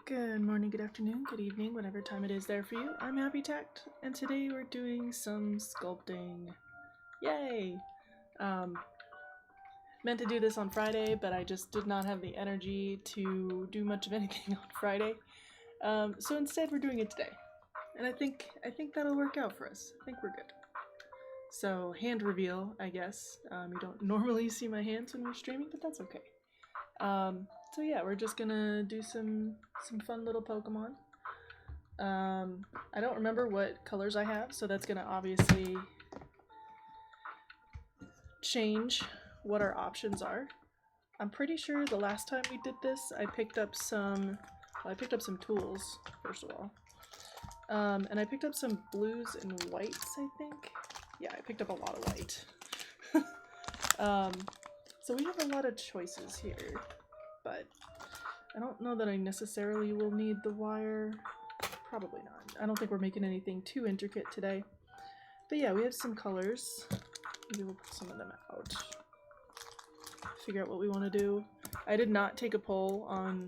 Good morning, good afternoon, good evening, whatever time it is there for you. I'm Happy Tact, and today we're doing some sculpting. Yay! Meant to do this on Friday, but I just did not have the energy to do much of anything on Friday. So instead we're doing it today. And I think that'll work out for us. I think we're good. So, hand reveal, I guess. You don't normally see my hands when we're streaming, but that's okay. So yeah, we're just gonna do some fun little Pokemon. I don't remember what colors I have, so that's gonna obviously change what our options are. I'm pretty sure the last time we did this, I picked up some tools, first of all. And I picked up some blues and whites, I think. Yeah, I picked up a lot of white. So we have a lot of choices here, but I don't know that I necessarily will need the wire. Probably not. I don't think we're making anything too intricate today. But yeah, we have some colors. Maybe we'll put some of them out. Figure out what we want to do. I did not take a poll on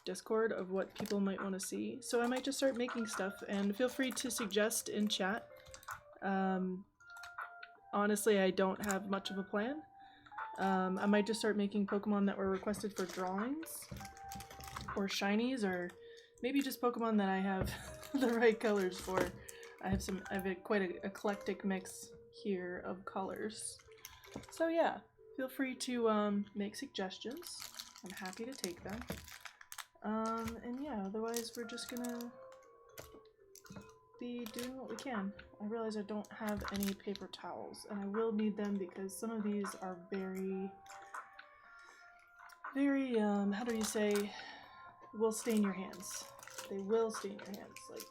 Discord of what people might want to see, so I might just start making stuff, and feel free to suggest in chat. Honestly, I don't have much of a plan. I might just start making Pokemon that were requested for drawings, or shinies, or maybe just Pokemon that I have the right colors for. I have quite an eclectic mix here of colors. So yeah, feel free to make suggestions. I'm happy to take them. And yeah, otherwise we're just gonna be doing what we can. I realize I don't have any paper towels, and I will need them because some of these are very, how do you say, will stain your hands. They will stain your hands. Like,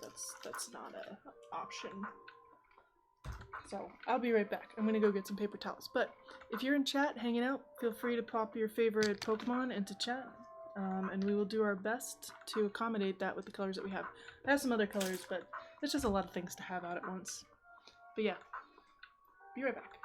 that's not an option. So, I'll be right back. I'm gonna go get some paper towels. But if you're in chat, hanging out, feel free to pop your favorite Pokemon into chat. And we will do our best to accommodate that with the colors that we have. I have some other colors, but there's just a lot of things to have out at once. But yeah, be right back.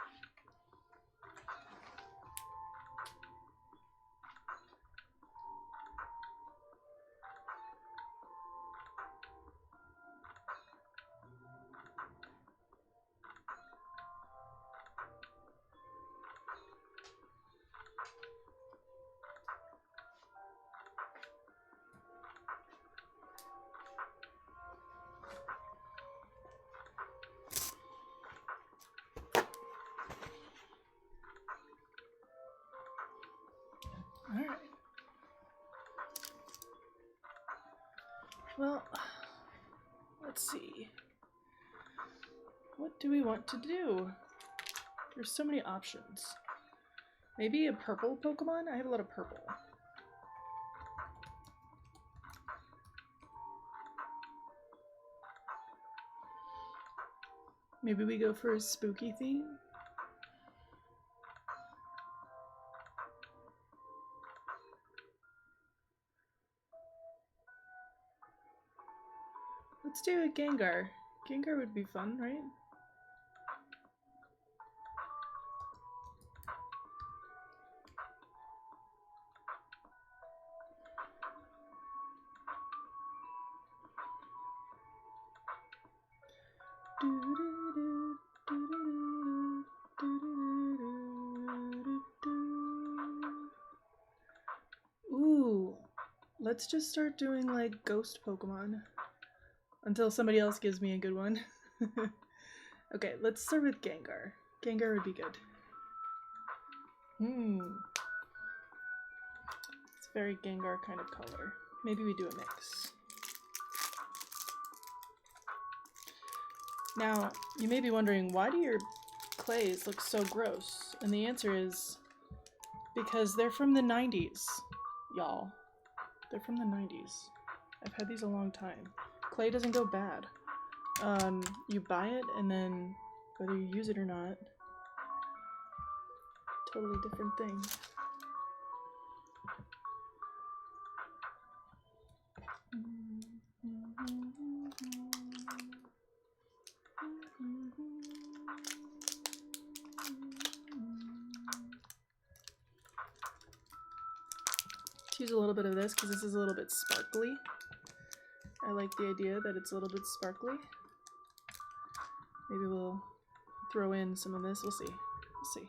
Alright. Well, let's see. What do we want to do? There's so many options. Maybe a purple Pokemon? I have a lot of purple. Maybe we go for a spooky theme? Let's do a Gengar. Gengar would be fun, right? Ooh, let's just start doing like ghost Pokemon until somebody else gives me a good one. Okay, let's start with Gengar. Gengar would be good. It's a very Gengar kind of color. Maybe we do a mix. Now, you may be wondering, why do your clays look so gross? And the answer is because they're from the 90s, y'all. They're from the 90s. I've had these a long time. Clay doesn't go bad. You buy it, and then whether you use it or not, totally different thing. use a little bit of this because this is a little bit sparkly. I like the idea that it's a little bit sparkly. Maybe we'll throw in some of this. We'll see. We'll see.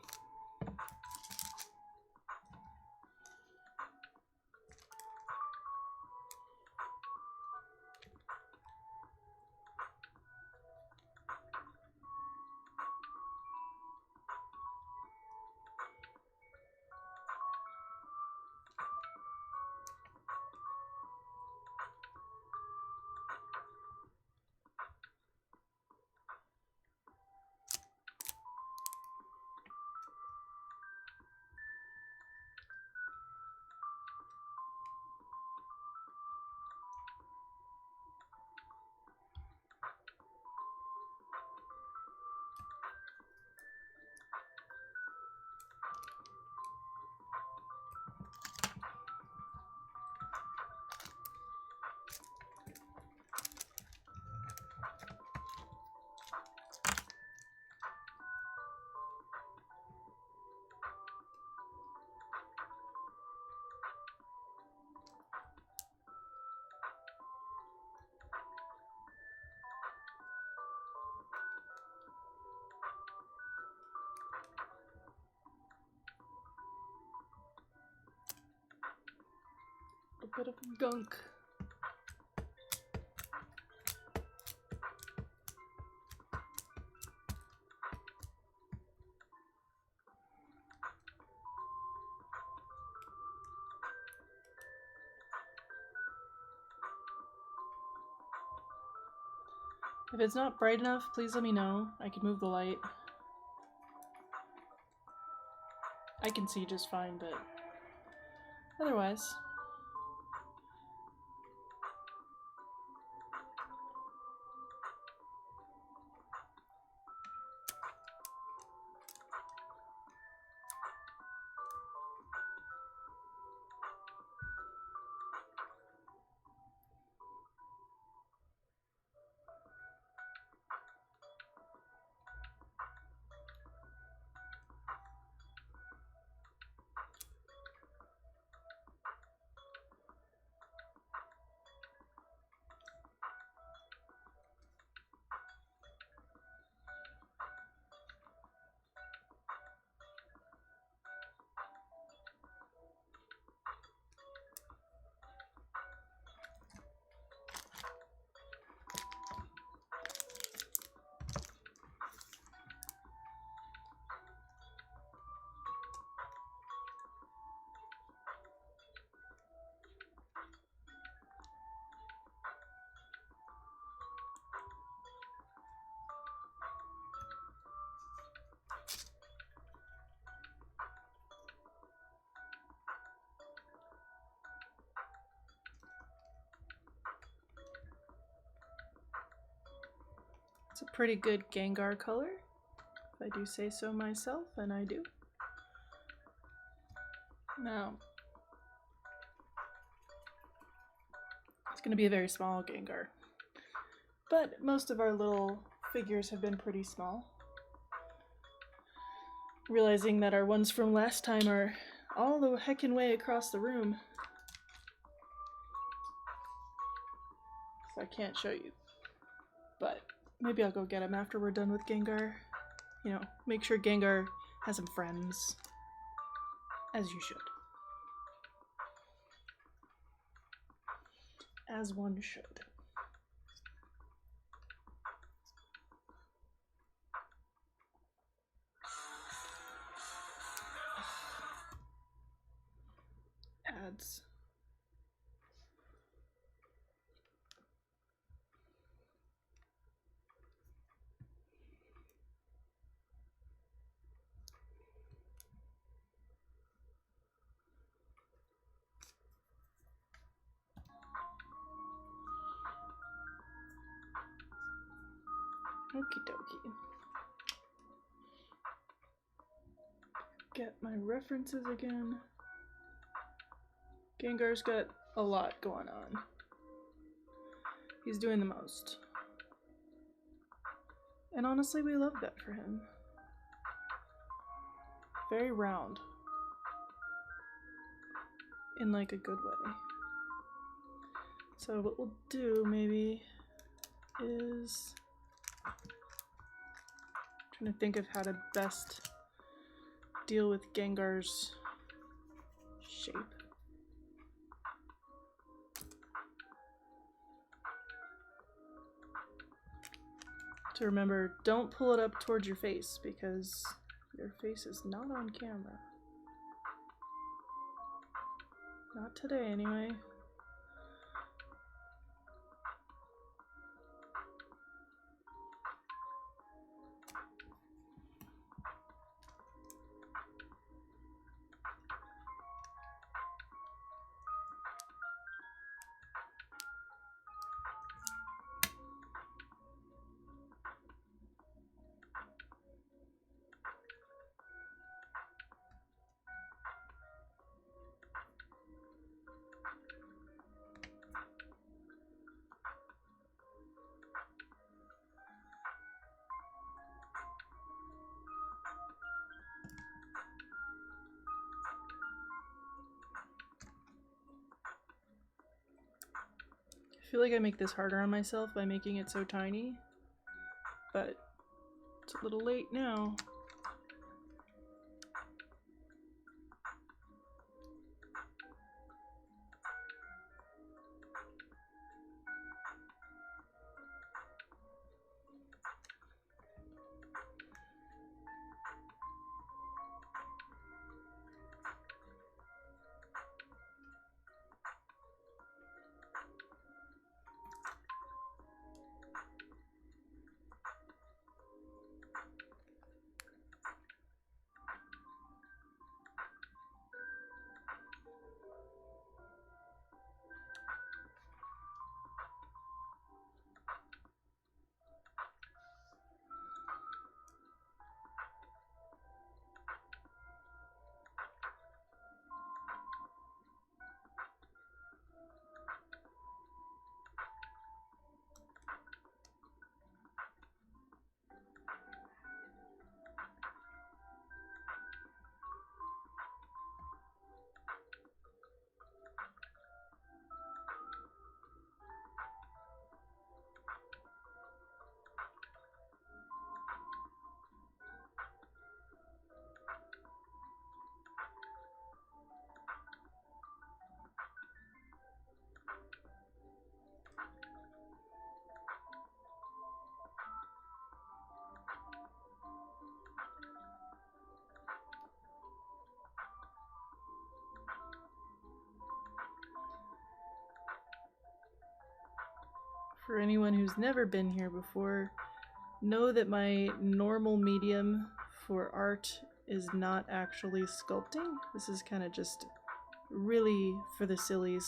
A bit of gunk. If it's not bright enough, please let me know. I can move the light. I can see just fine, but otherwise. It's a pretty good Gengar color, if I do say so myself, and I do. Now, it's going to be a very small Gengar, but most of our little figures have been pretty small. Realizing that our ones from last time are all the heckin' way across the room. So I can't show you, but maybe I'll go get him after we're done with Gengar. You know, make sure Gengar has some friends. As you should. As one should. Ads. Okie dokie. Get my references again. Gengar's got a lot going on. He's doing the most. And honestly, we love that for him. Very round. in like a good way. So what we'll do maybe is trying to think of how to best deal with Gengar's shape. To remember, don't pull it up towards your face because your face is not on camera. Not today, anyway. I feel like I make this harder on myself by making it so tiny, but it's a little late now. For anyone who's never been here before, know that my normal medium for art is not actually sculpting. This is kind of just really for the sillies.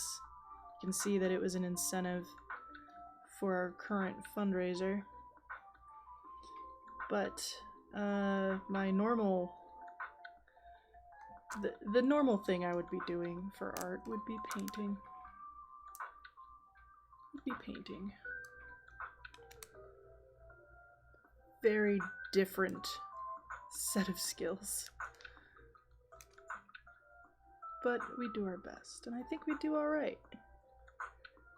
You can see that it was an incentive for our current fundraiser. But my normal, the normal thing I would be doing for art would be painting. Very different set of skills. But we do our best, and I think we do alright.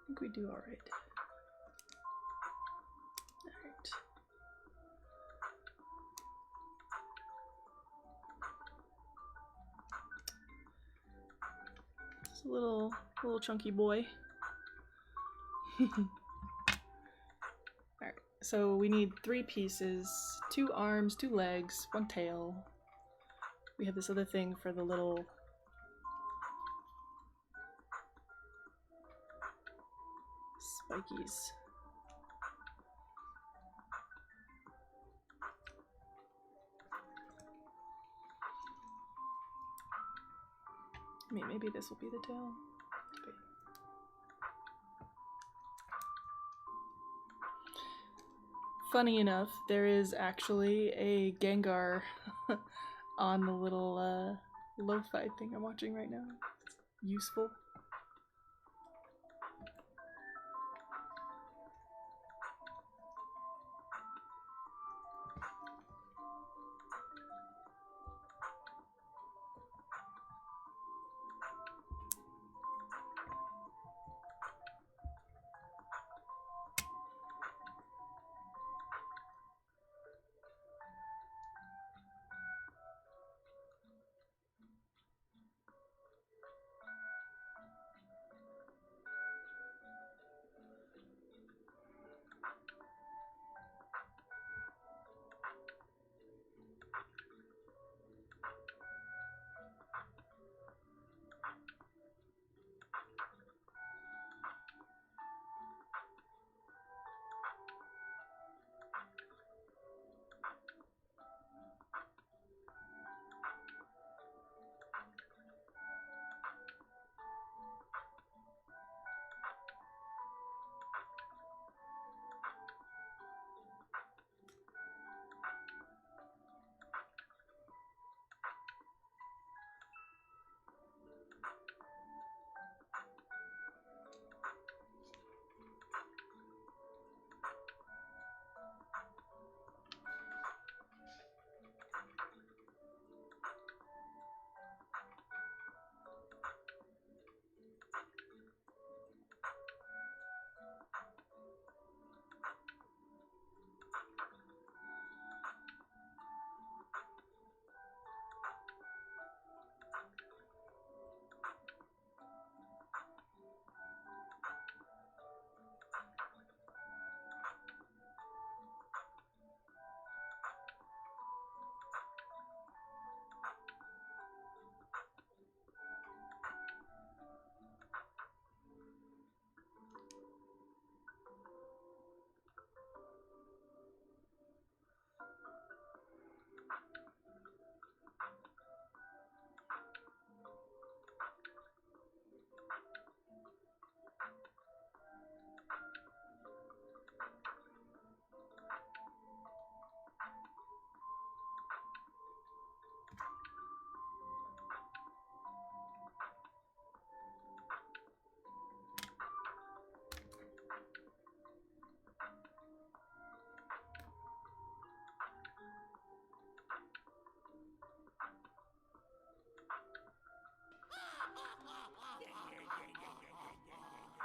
Alright. It's a little chunky boy. Alright, so we need 3 pieces, 2 arms, 2 legs, 1 tail. We have this other thing for the little spikies. I mean, maybe this will be the tail. Okay. Funny enough, there is actually a Gengar on the little lo-fi thing I'm watching right now. It's useful.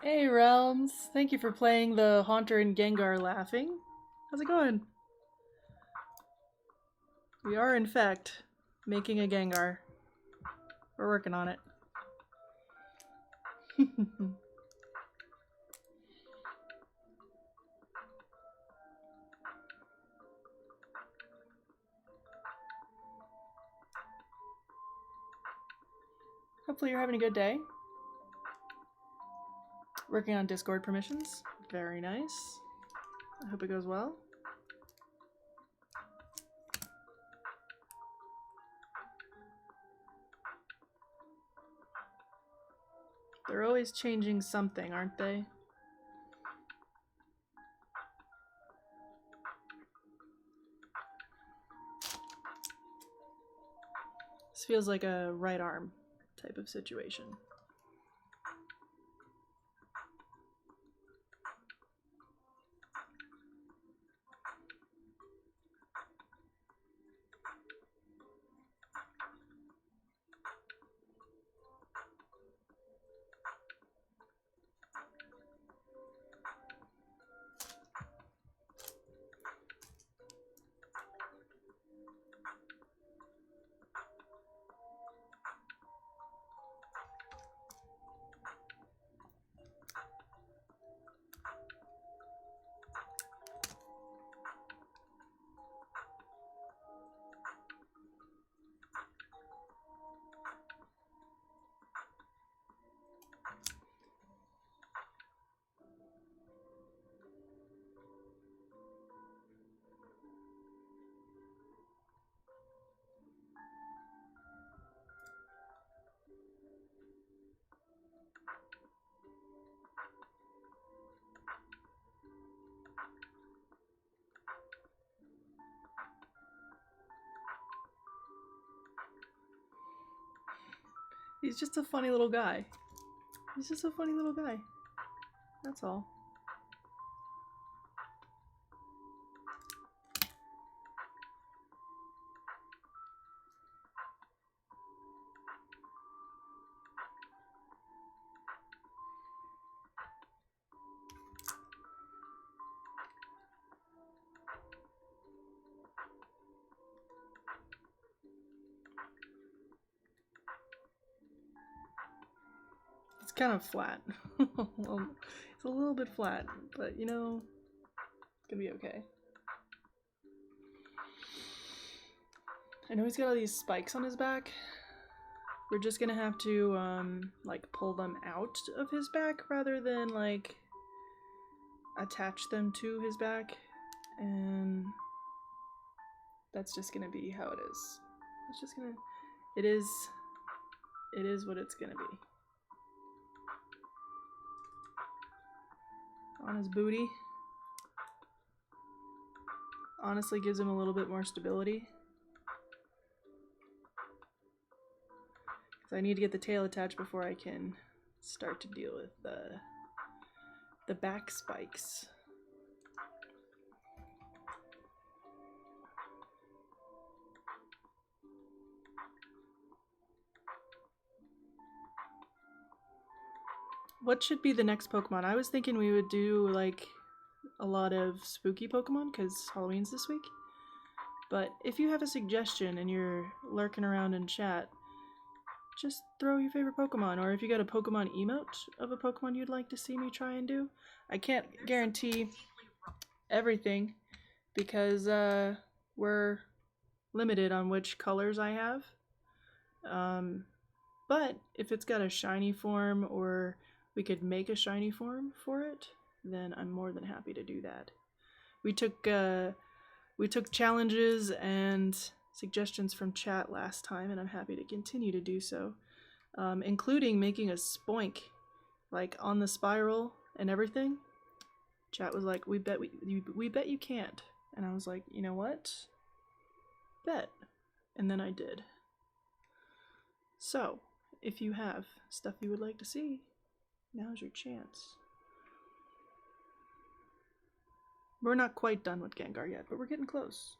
Hey Realms, thank you for playing the Haunter and Gengar laughing. How's it going? We are in fact making a Gengar. We're working on it. Hopefully you're having a good day. Working on Discord permissions. Very nice. I hope it goes well. They're always changing something, aren't they? This feels like a right arm type of situation. He's just a funny little guy. He's just a funny little guy. That's all. It's kind of flat. Well, it's a little bit flat, but you know, it's gonna be okay. I know he's got all these spikes on his back. We're just gonna have to, like, pull them out of his back rather than, like, attach them to his back. And that's just gonna be how it is. It's just gonna... It is what it's gonna be. On his booty. Honestly gives him a little bit more stability. I need to get the tail attached before I can start to deal with the back spikes. What should be the next Pokemon? I was thinking we would do like a lot of spooky Pokemon because Halloween's this week. But if you have a suggestion and you're lurking around in chat, just throw your favorite Pokemon, or if you got a Pokemon emote of a Pokemon you'd like to see me try and do. I can't guarantee everything because we're limited on which colors I have. But if it's got a shiny form, or we could make a shiny form for it, then I'm more than happy to do that. We took challenges and suggestions from chat last time, and I'm happy to continue to do so, including making a spoink, like on the spiral and everything. Chat was like, we bet you can't, and I was like, you know what? Bet. And then I did. So, if you have stuff you would like to see, now's your chance. We're not quite done with Gengar yet, but we're getting close.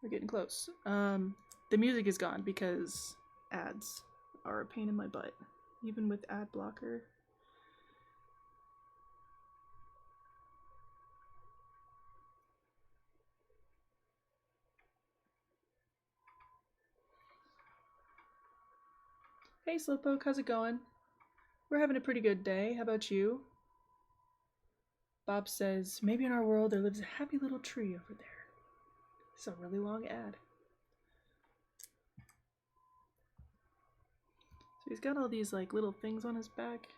We're getting close. The music is gone because ads are a pain in my butt, even with ad blocker. Hey Slowpoke, how's it going? We're having a pretty good day. How about you? Bob says, maybe in our world there lives a happy little tree over there. It's a really long ad. So he's got all these like little things on his back.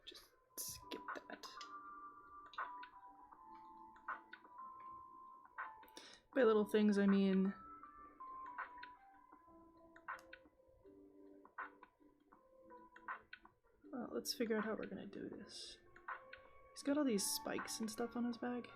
Just skip that. By little things, I mean well, let's figure out how we're gonna do this. He's got all these spikes and stuff on his back.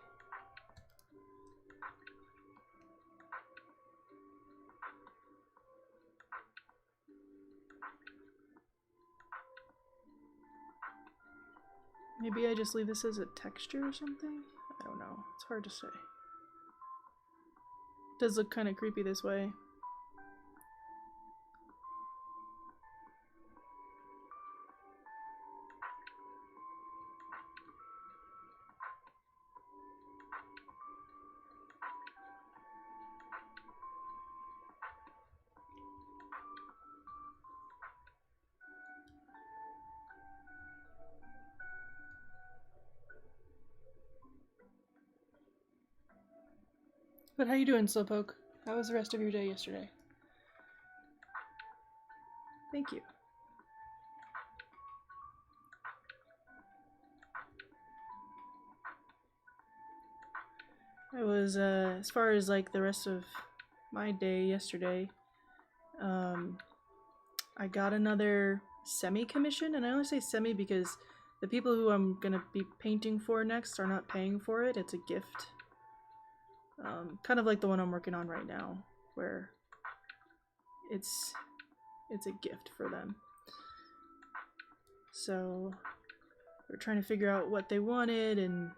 Maybe I just leave this as a texture or something? I don't know. It's hard to say. It does look kind of creepy this way. But how you doing, Slowpoke? How was the rest of your day yesterday? Thank you. I was, as far as like the rest of my day yesterday, I got another semi-commission, and I only say semi because the people who I'm gonna be painting for next are not paying for it. It's a gift. Kind of like the one I'm working on right now, where it's a gift for them. So we're trying to figure out what they wanted and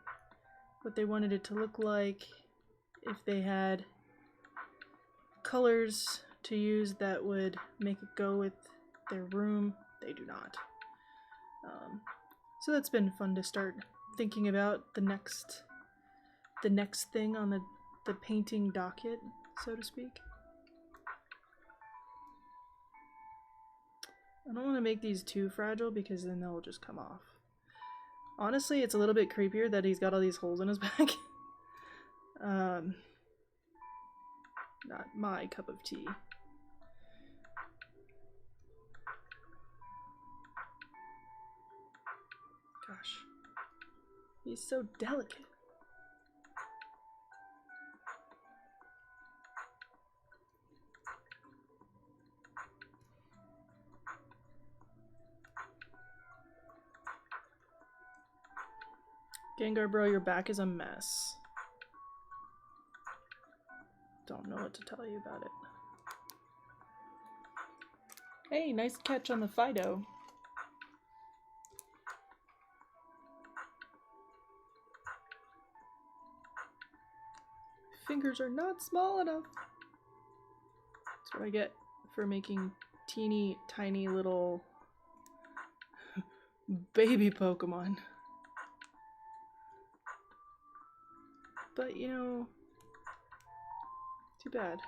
what they wanted it to look like. If they had colors to use that would make it go with their room, they do not. So that's been fun to start thinking about the next thing on the painting docket, so to speak. I don't want to make these too fragile because then they'll just come off. Honestly, it's a little bit creepier that he's got all these holes in his back. Not my cup of tea. Gosh. He's so delicate. Gengar, bro, your back is a mess. Don't know what to tell you about it. Hey, nice catch on the Fido. Fingers are not small enough. That's what I get for making teeny tiny little baby Pokemon. But you know, too bad.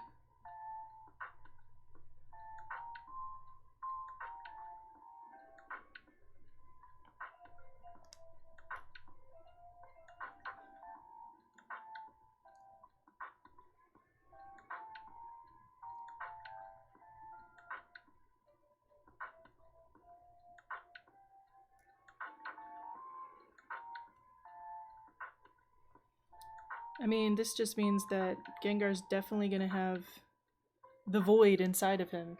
I mean, this just means that Gengar's definitely gonna have the void inside of him.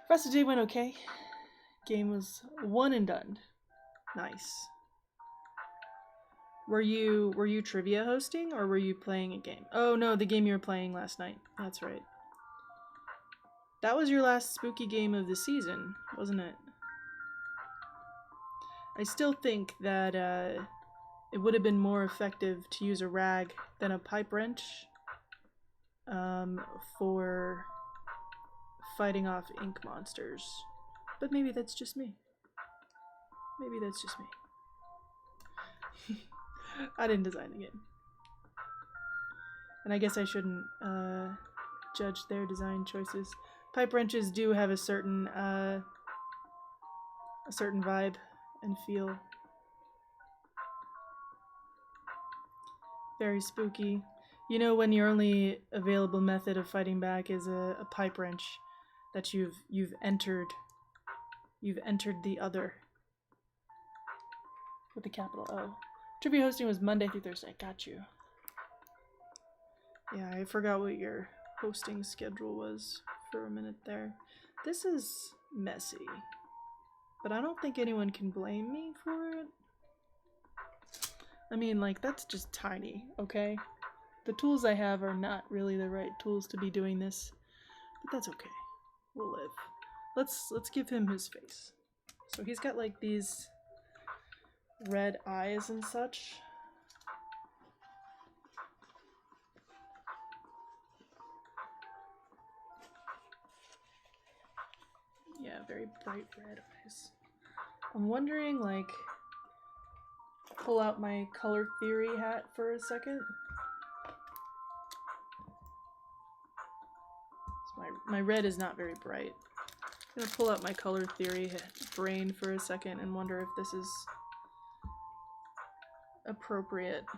Rest of the day went okay. Game was one and done. Nice. Were you trivia hosting or were you playing a game? Oh no, the game you were playing last night. That's right. That was your last spooky game of the season, wasn't it? I still think that it would have been more effective to use a rag than a pipe wrench for fighting off ink monsters. But maybe that's just me. Maybe that's just me. I didn't design the game. And I guess I shouldn't judge their design choices. Pipe wrenches do have a certain vibe and feel. Very spooky. You know, when your only available method of fighting back is a pipe wrench, that you've entered the other with a capital O. Trivia hosting was Monday through Thursday. Got you. Yeah, I forgot what your hosting schedule was for a minute there. This is messy, but I don't think anyone can blame me for it. I mean, like, that's just tiny, okay? The tools I have are not really the right tools to be doing this, but that's okay. We'll live. Let's give him his face. So he's got like these red eyes and such. Yeah, very bright red eyes. I'm wondering, like, pull out my color theory hat for a second. So my red is not very bright. I'm gonna pull out my color theory brain for a second and wonder if this is appropriate. I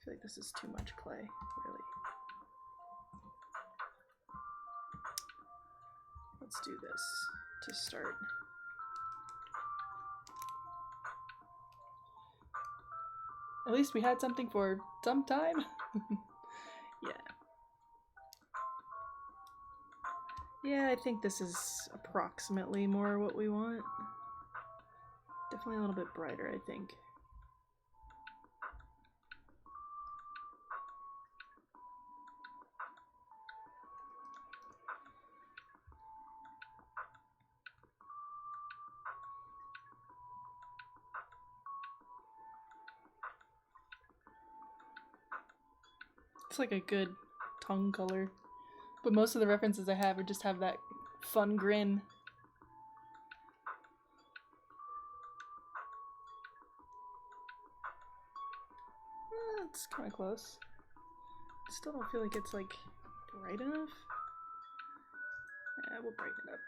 feel like this is too much clay, really. Let's do this to start. At least we had something for some time. Yeah. Yeah, I think this is approximately more what we want. Definitely a little bit brighter, I think. It's like a good tongue color. But most of the references I have just have that fun grin. It's kind of close. Still don't feel like it's like bright enough. Yeah, we'll brighten it up.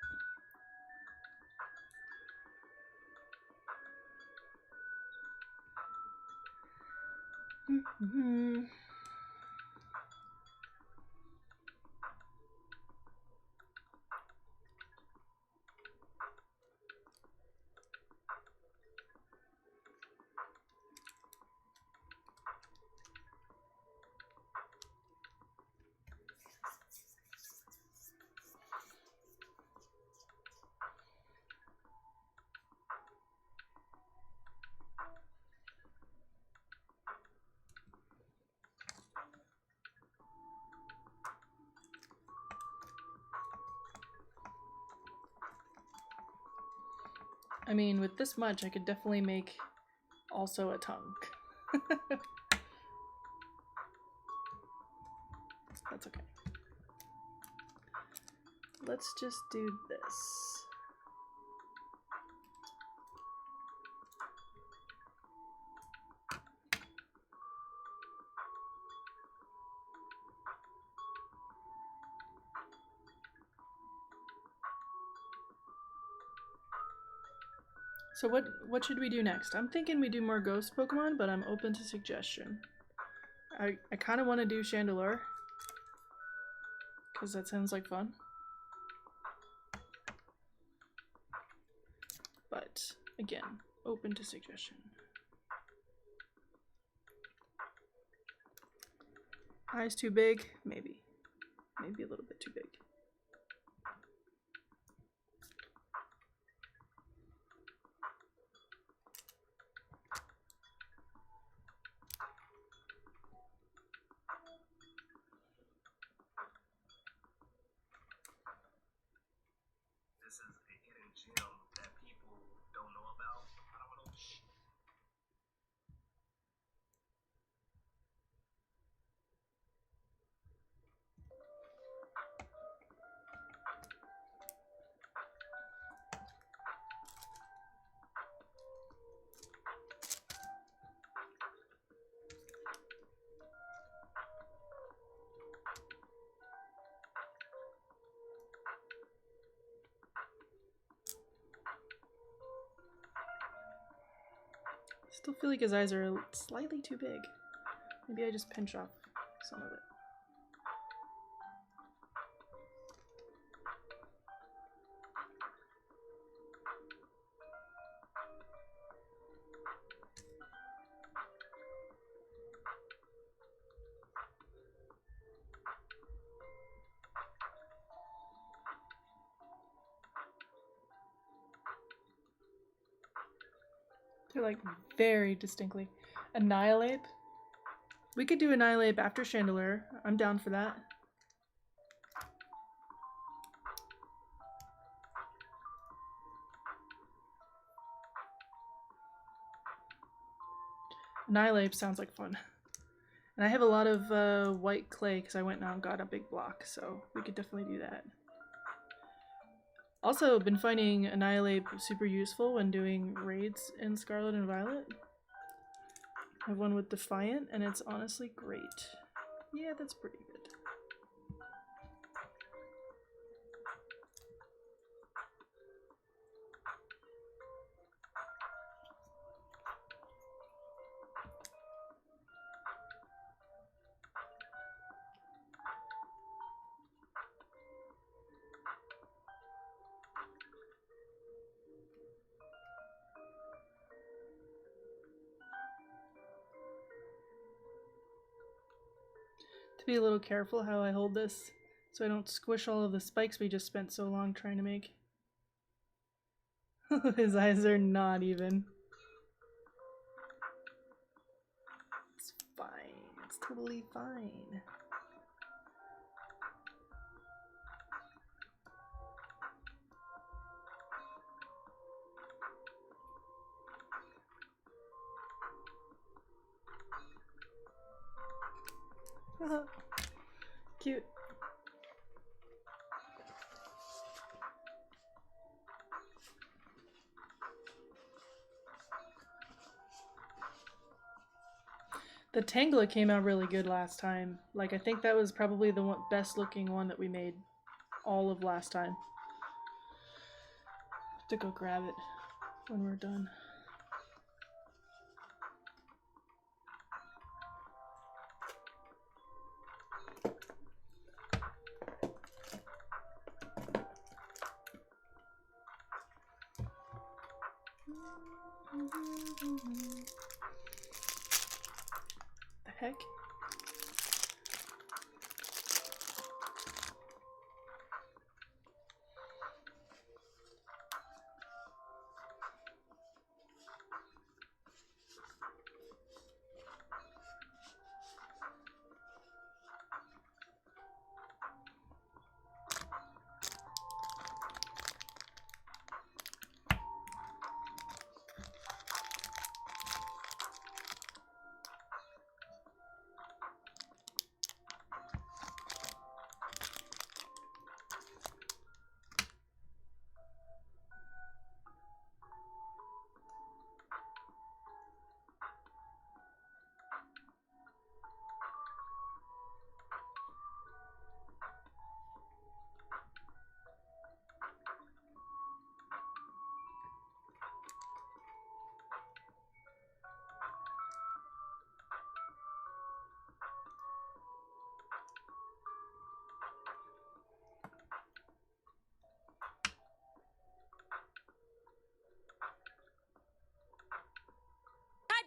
I mean, with this much, I could definitely make also a tongue. That's okay. Let's just do this. So what should we do next? I'm thinking we do more ghost Pokemon, but I'm open to suggestion. I kind of want to do Chandelure, because that sounds like fun. But again, open to suggestion. Eyes too big? Maybe. Maybe a little bit too big. This is a hidden gem that people don't know about. I don't know. Still feel like his eyes are slightly too big. Maybe I just pinch off some of it. They're like very distinctly. Annihilate? We could do Annihilate after Chandelier. I'm down for that. Annihilate sounds like fun. And I have a lot of white clay because I went now and got a big block, so we could definitely do that. Also, been finding Annihilate super useful when doing raids in Scarlet and Violet. I have one with Defiant, and it's honestly great. Yeah, that's pretty good. To be a little careful how I hold this so I don't squish all of the spikes we just spent so long trying to make. His eyes are not even. It's fine. It's totally fine. Cute. The Tangler came out really good last time. Like, I think that was probably the best looking one that we made all of last time. Have to go grab it when we're done. The heck?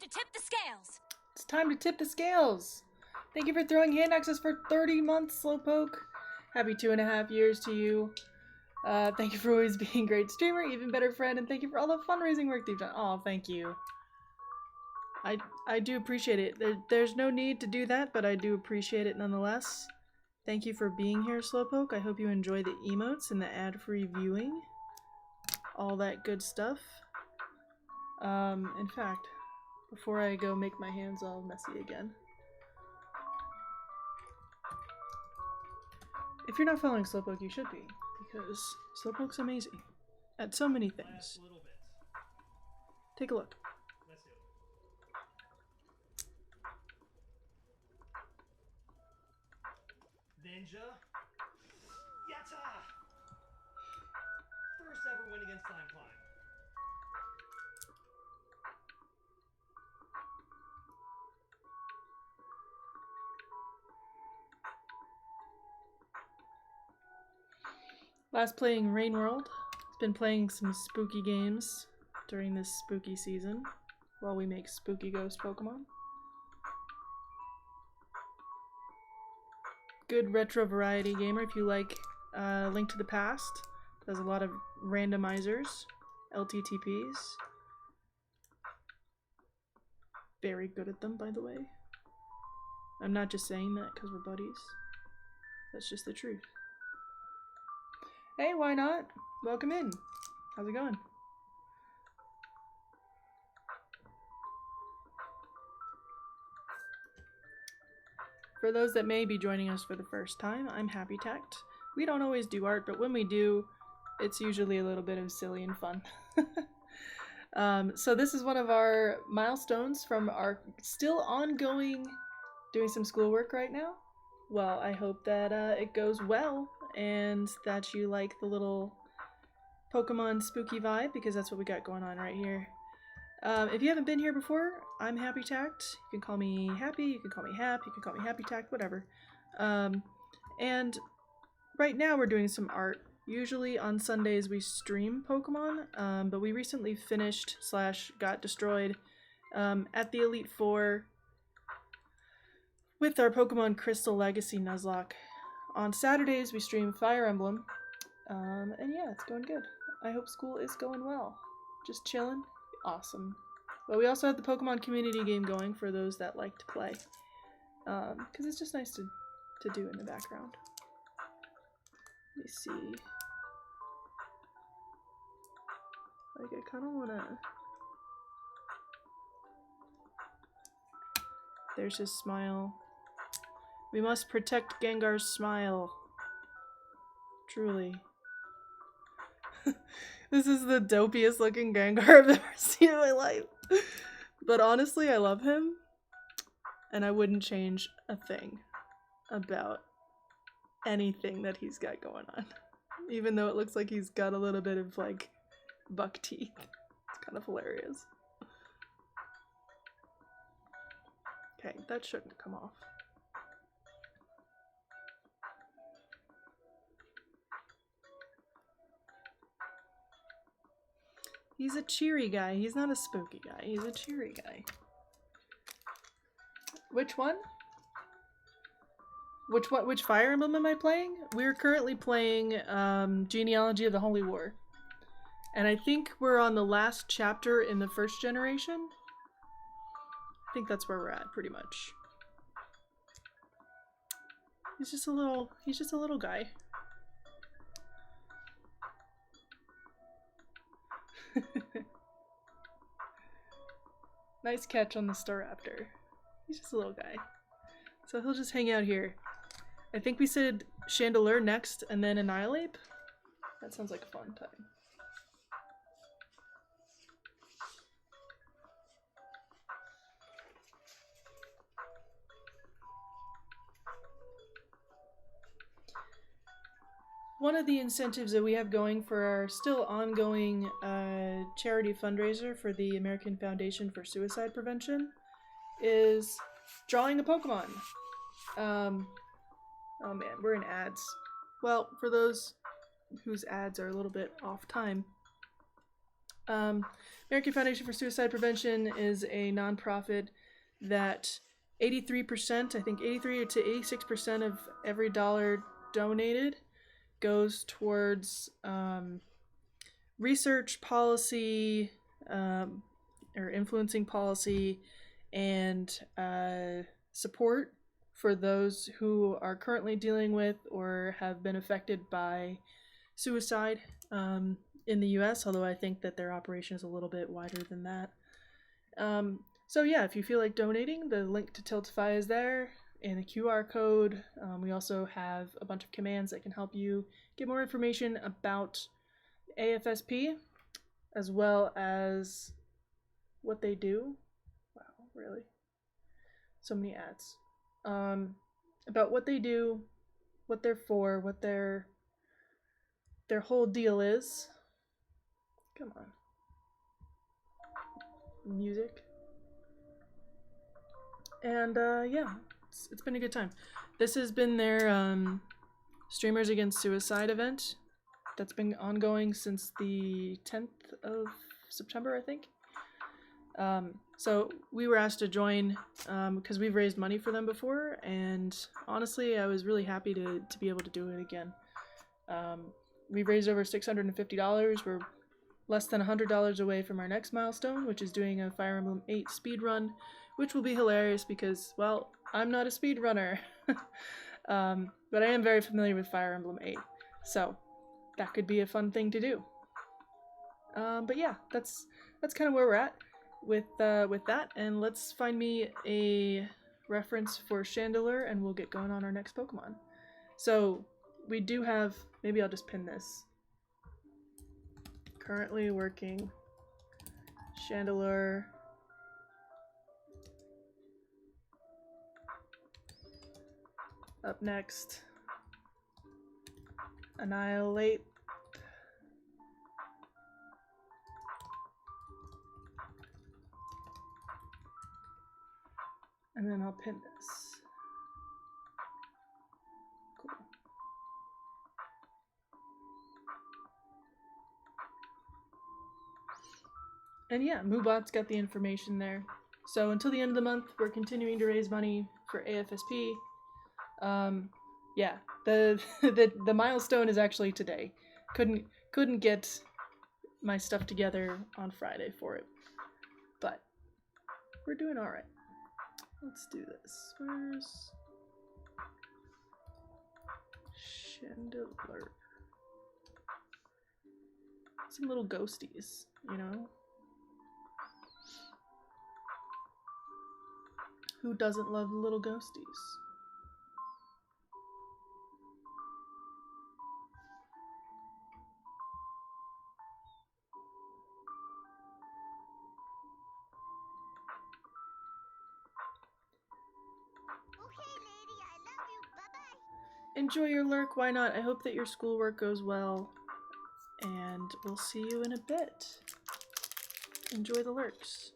To tip the scales. It's time to tip the scales. Thank you for throwing hand axes for 30 months, Slowpoke. Happy 2.5 years to you. Thank you for always being a great streamer, even better friend, and thank you for all the fundraising work that you've done. Oh, thank you. I do appreciate it. There's no need to do that, but I do appreciate it nonetheless. Thank you for being here, Slowpoke. I hope you enjoy the emotes and the ad-free viewing. All that good stuff. In fact, before I go make my hands all messy again. If you're not following Slowpoke, you should be, because Slowpoke's amazing at so many things. Take a look. Let's do it. Ninja. Yatta! First ever win against Time Climb. Last playing Rain World. It's been playing some spooky games during this spooky season while we make spooky ghost Pokemon. Good retro variety gamer if you like Link to the Past. Does a lot of randomizers, LTTPs. Very good at them, by the way. I'm not just saying that because we're buddies. That's just the truth. Hey, why not? Welcome in. How's it going? For those that may be joining us for the first time, I'm Happy Tact. We don't always do art, but when we do, it's usually a little bit of silly and fun. So this is one of our milestones from our still ongoing doing some schoolwork right now. Well, I hope that it goes well and that you like the little Pokemon spooky vibe, because that's what we got going on right here. If you haven't been here before, I'm Happy Tact. You can call me Happy, you can call me Hap, you can call me Happy Tact, whatever. And right now we're doing some art. Usually on Sundays we stream Pokemon, but we recently finished / got destroyed at the Elite Four with our Pokemon Crystal Legacy Nuzlocke. On Saturdays we stream Fire Emblem, and yeah, it's going good. I hope school is going well. Just chilling. Awesome. But we also have the Pokemon community game going for those that like to play, because it's just nice to do in the background. Let me see. Like, I kind of want to... There's his smile. We must protect Gengar's smile. Truly. This is the dopiest looking Gengar I've ever seen in my life. But honestly, I love him. And I wouldn't change a thing about anything that he's got going on. Even though it looks like he's got a little bit of, like, buck teeth. It's kind of hilarious. Okay, that shouldn't come off. He's a cheery guy. He's not a spooky guy. He's a cheery guy. Which one? Which Fire Emblem am I playing? We're currently playing Genealogy of the Holy War. And I think we're on the last chapter in the first generation. I think that's where we're at, pretty much. He's just a little guy. Nice catch on the Staraptor. He's just a little guy. So he'll just hang out here. I think we said Chandelure next and then Annihilate. That sounds like a fun time. One of the incentives that we have going for our still ongoing charity fundraiser for the American Foundation for Suicide Prevention is drawing a Pokemon. Oh man, we're in ads. Well, for those whose ads are a little bit off time, American Foundation for Suicide Prevention is a nonprofit that 83%, I think 83 to 86% of every dollar donated goes towards research, policy, or influencing policy, and support for those who are currently dealing with or have been affected by suicide in the US, although I think that their operation is a little bit wider than that. So yeah, if you feel like donating, the link to Tiltify is there, and a QR code. We also have a bunch of commands that can help you get more information about AFSP, as well as what they do. Wow, really? So many ads. About what they do, what they're for, what their whole deal is. Come on. Music. And yeah, it's been a good time. This has been their Streamers Against Suicide event. that's been ongoing since the 10th of September, I think. So we were asked to join because we've raised money for them before, and honestly, I was really happy to be able to do it again. We've raised over $650. We're less than $100 away from our next milestone, which is doing a Fire Emblem 8 speed run, which will be hilarious because, well, I'm not a speed runner, but I am very familiar with Fire Emblem 8, so that could be a fun thing to do. But yeah, that's kind of where we're at with that, and let's find me a reference for Chandelure, and we'll get going on our next Pokemon. So we do have, maybe I'll just pin this. Currently working Chandelure. Up next, Annihilate. And then I'll pin this. Cool. And yeah, Moobot's got the information there. So until the end of the month, we're continuing to raise money for AFSP. Yeah, the milestone is actually today. Couldn't get my stuff together on Friday for it, but we're doing all right. Let's do this. Where's Chandelure? Some little ghosties, you know? Who doesn't love the little ghosties? Enjoy your lurk, why not? I hope that your schoolwork goes well, and we'll see you in a bit. Enjoy the lurks.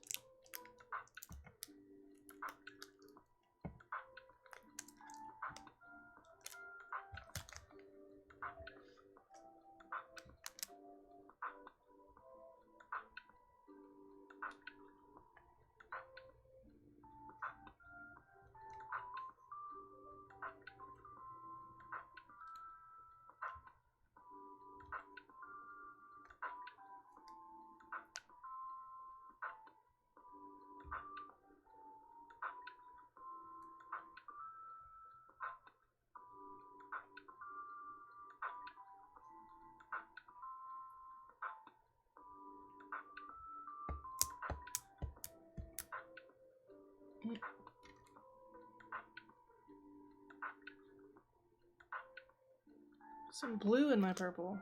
Some blue in my purple.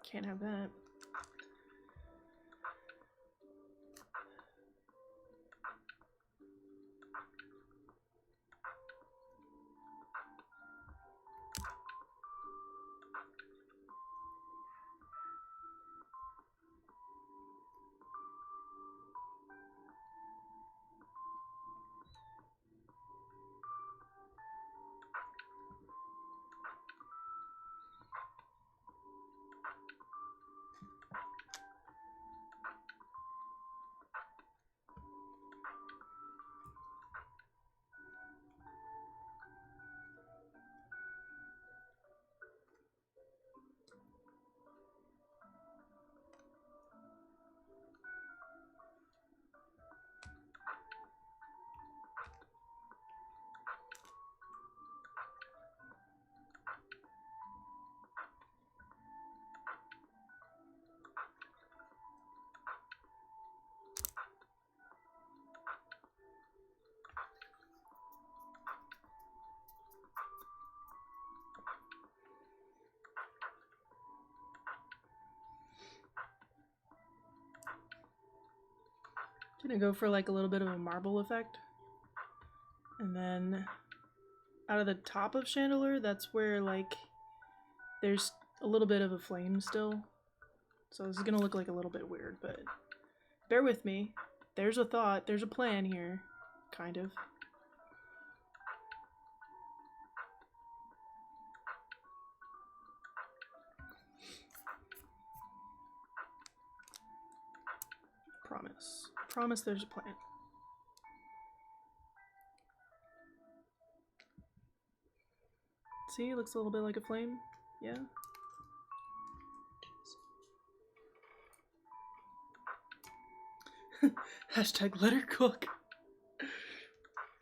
Can't have that. Gonna go for like a little bit of a marble effect. And then out of the top of Chandelure, that's where like there's a little bit of a flame still. So this is gonna look like a little bit weird, but bear with me. There's a thought, there's a plan here, kind of. promise. Promise there's a plan. See, it looks a little bit like a flame. Yeah. Hashtag let her cook.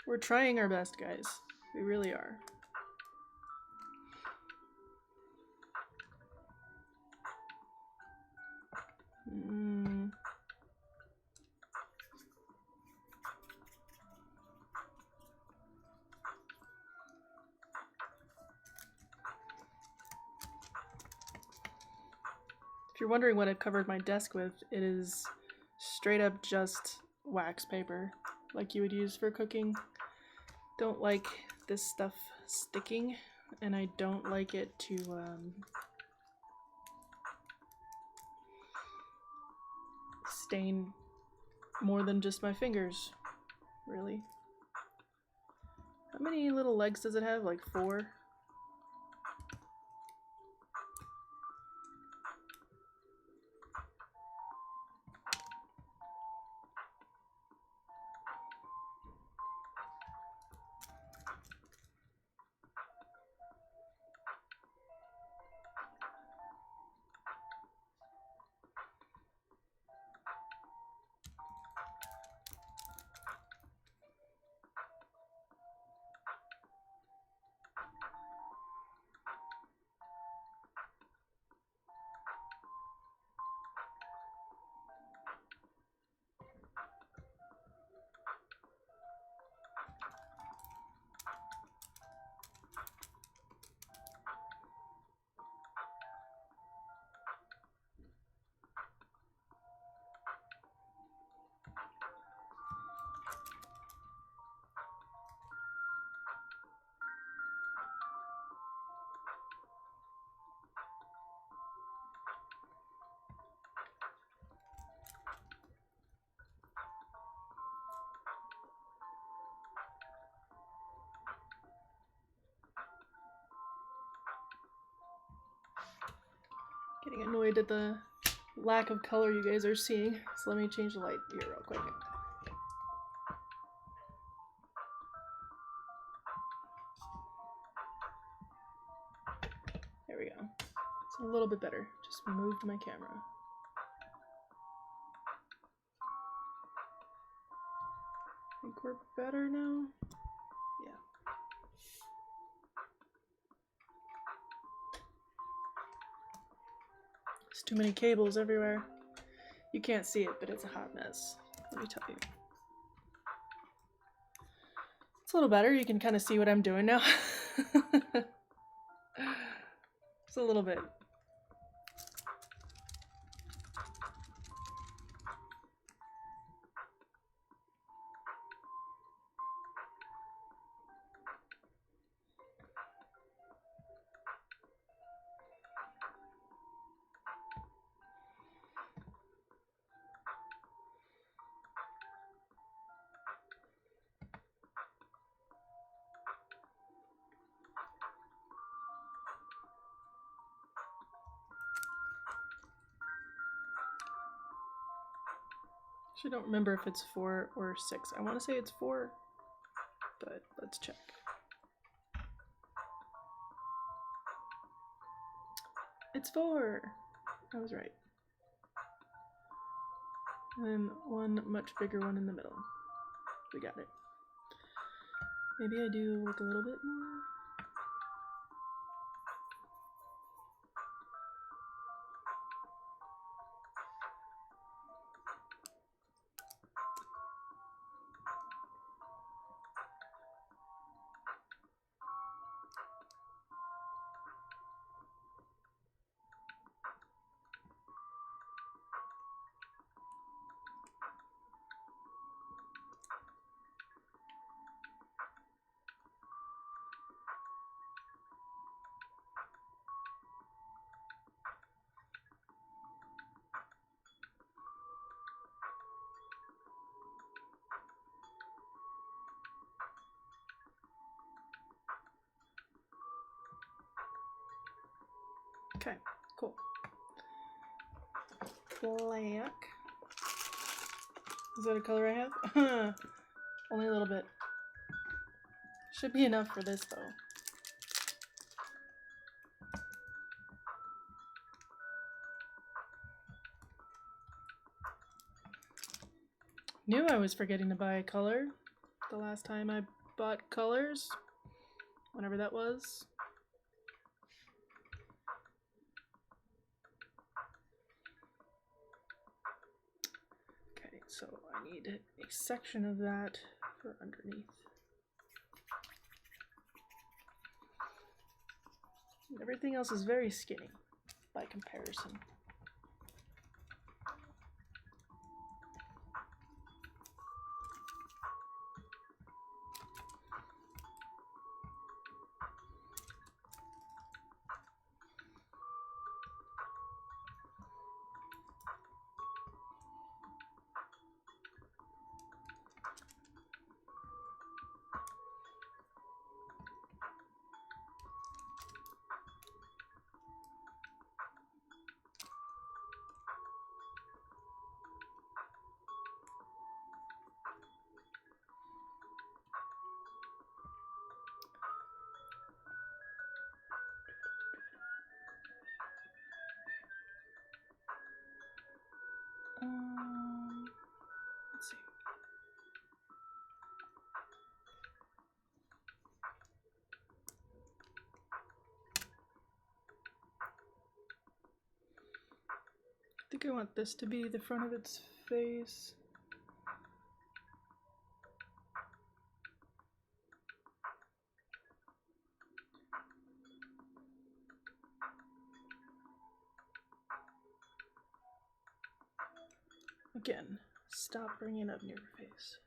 We're trying our best, guys. We really are. If you're wondering what I've covered my desk with, it is straight up just wax paper, like you would use for cooking. Don't like this stuff sticking, and I don't like it to stain more than just my fingers, really. How many little legs does it have? Like 4? Getting annoyed at the lack of color you guys are seeing, so let me change the light here real quick. There we go. It's a little bit better. Just moved my camera. I think we're better now. Yeah. There's too many cables everywhere. You can't see it, but it's a hot mess. Let me tell you. It's a little better. You can kind of see what I'm doing now. Just a little bit. Actually, don't remember if it's 4 or 6. I want to say it's 4, but let's check. It's 4! I was right. And then one much bigger one in the middle. We got it. Maybe I do like a little bit more. Okay, cool. Black. Is that a color I have? Only a little bit. Should be enough for this though. Knew I was forgetting to buy a color the last time I bought colors, whenever that was. Okay, so I need a section of that for underneath. Everything else is very skinny by comparison. Let's see. I think I want this to be the front of its face. Again, stop bringing up near your face.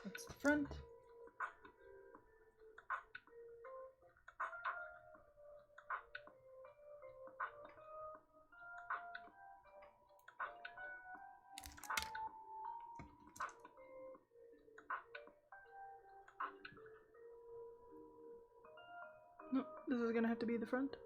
That's the front. No, this is gonna have to be the front.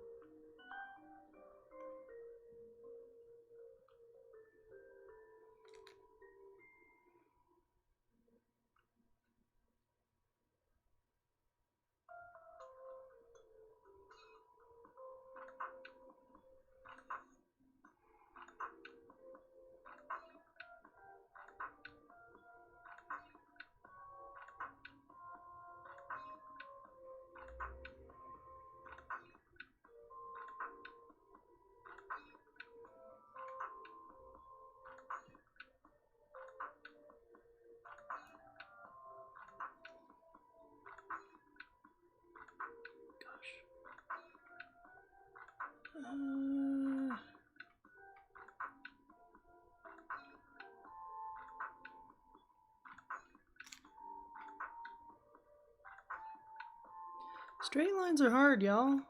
Straight lines are hard, y'all.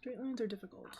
Straight lines are difficult.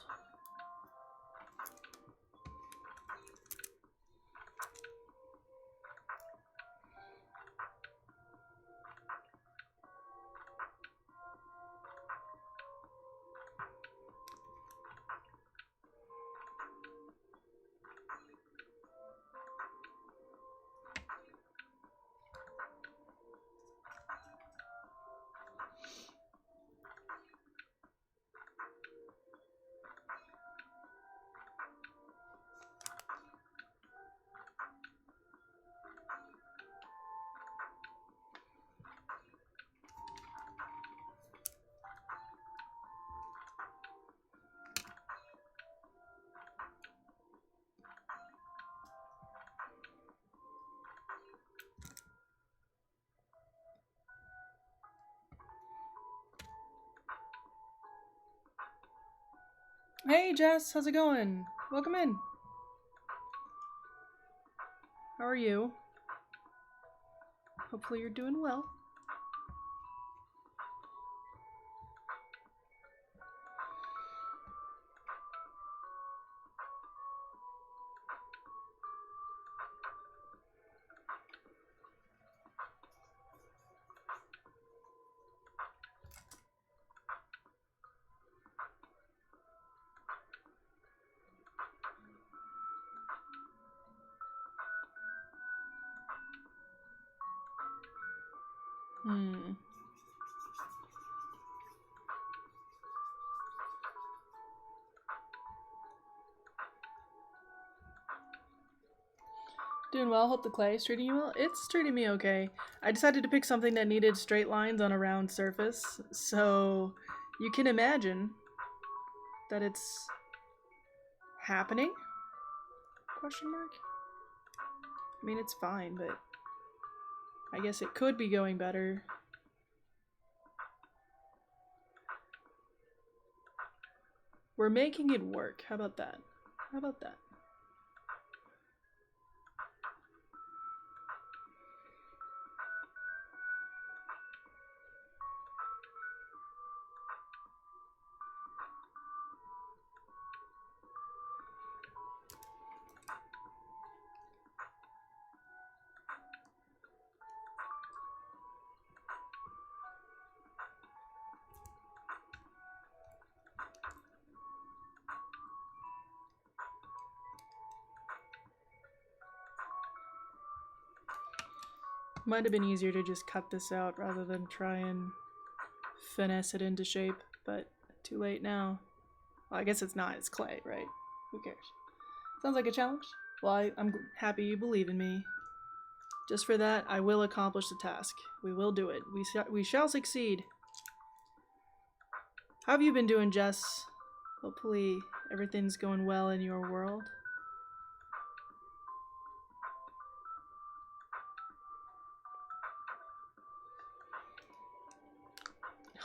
Hey Jess, how's it going? Welcome in. How are you? Hopefully you're doing well. Doing well, hope the clay is treating you well. It's treating me okay. I decided to pick something that needed straight lines on a round surface, so you can imagine that it's happening? Question mark? I mean, it's fine, but I guess it could be going better. We're making it work. How about that? How about that? Might have been easier to just cut this out rather than try and finesse it into shape, but too late now. Well, I guess it's not, it's clay, right? Who cares? Sounds like a challenge? Well, I'm happy you believe in me. Just for that, I will accomplish the task. We will do it. We shall succeed. How have you been doing, Jess? Hopefully everything's going well in your world.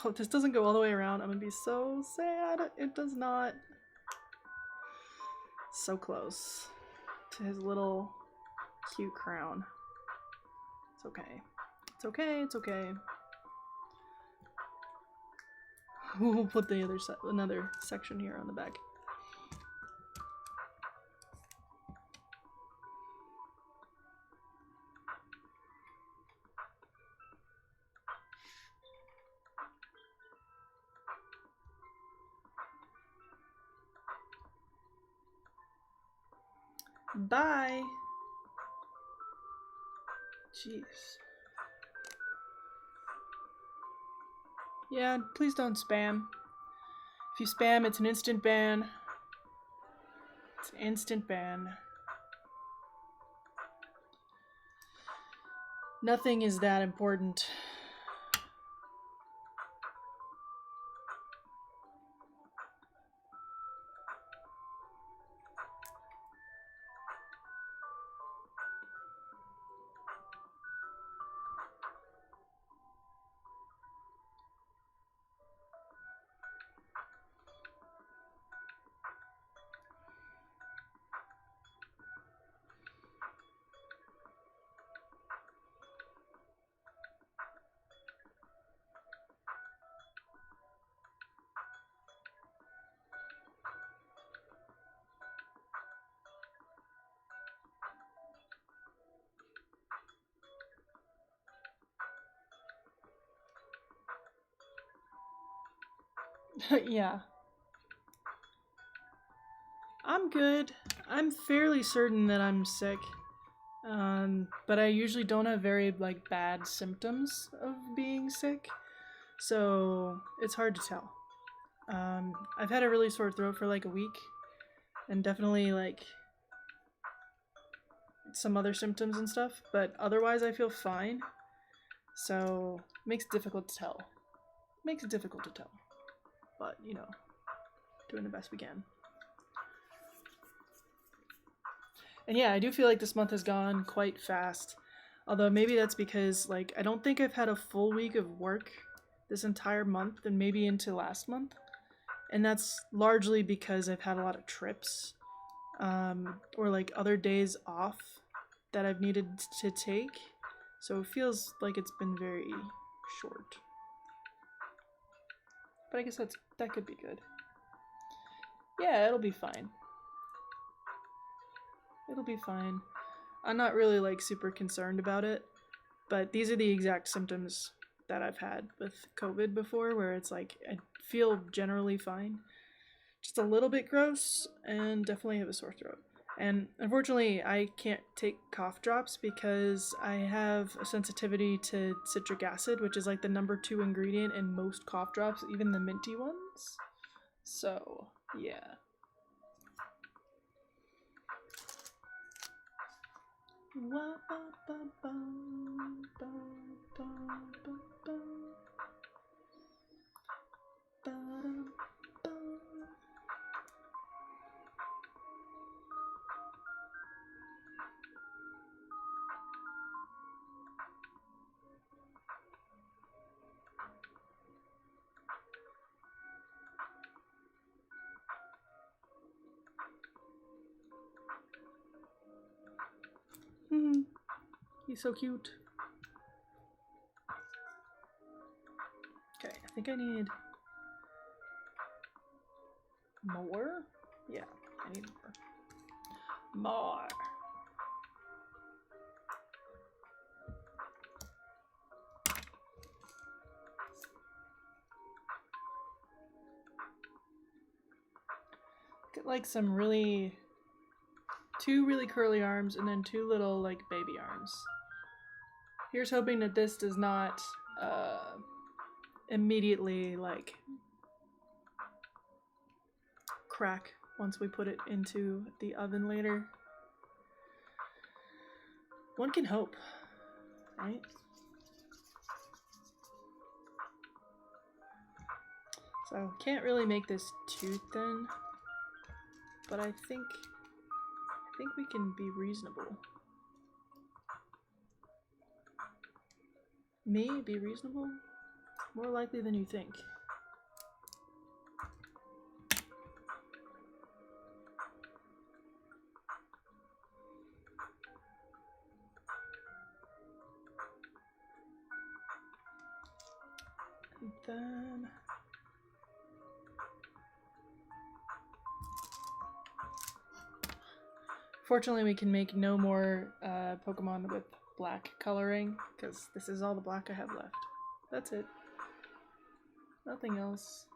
Oh, this doesn't go all the way around. I'm gonna be so sad. It does not. So close to his little cute crown. It's okay. It's okay. It's okay. We'll put the other another section here on the back. Bye. Jeez. Yeah, please don't spam. If you spam, it's an instant ban. It's an instant ban. Nothing is that important. Yeah. I'm good. I'm fairly certain that I'm sick. But I usually don't have very like bad symptoms of being sick, so it's hard to tell. I've had a really sore throat for like a week, and definitely like some other symptoms and stuff, but otherwise I feel fine. So makes it difficult to tell. Makes it difficult to tell. But, you know, doing the best we can. And yeah, I do feel like this month has gone quite fast. Although maybe that's because like I don't think I've had a full week of work this entire month and maybe into last month. And that's largely because I've had a lot of trips or like other days off that I've needed to take. So it feels like it's been very short. But I guess that could be good. Yeah, it'll be fine. It'll be fine. I'm not really like super concerned about it, but these are the exact symptoms that I've had with COVID before, where it's like I feel generally fine. Just a little bit gross and definitely have a sore throat. And unfortunately, I can't take cough drops because I have a sensitivity to citric acid, which is like the #2 ingredient in most cough drops, even the minty ones. So, yeah. He's so cute. Okay, I think I need more. Yeah, I need more. More. Get like some two really curly arms and then two little like baby arms. Here's hoping that this does not immediately like crack once we put it into the oven later. One can hope, right? So can't really make this too thin, but I think we can be reasonable. Me be reasonable? More likely than you think. And then fortunately we can make no more Pokemon with black coloring, because this is all the black I have left. That's it. Nothing else.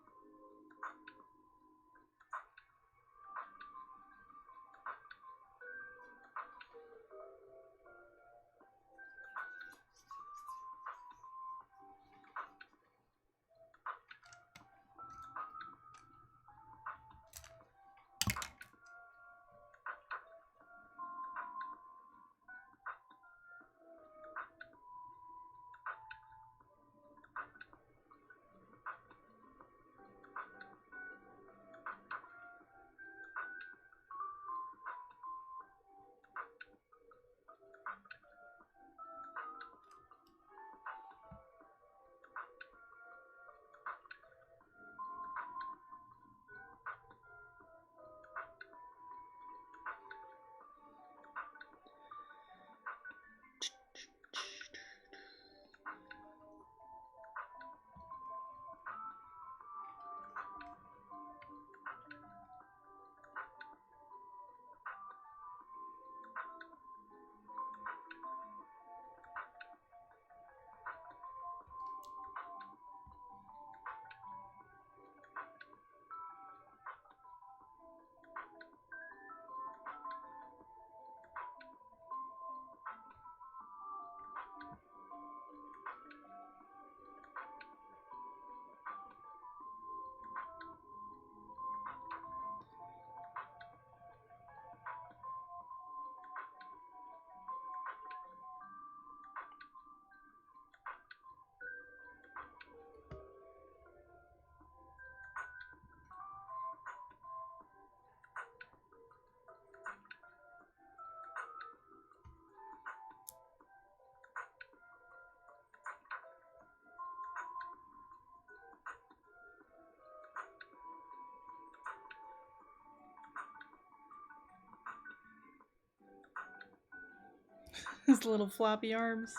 His little floppy arms.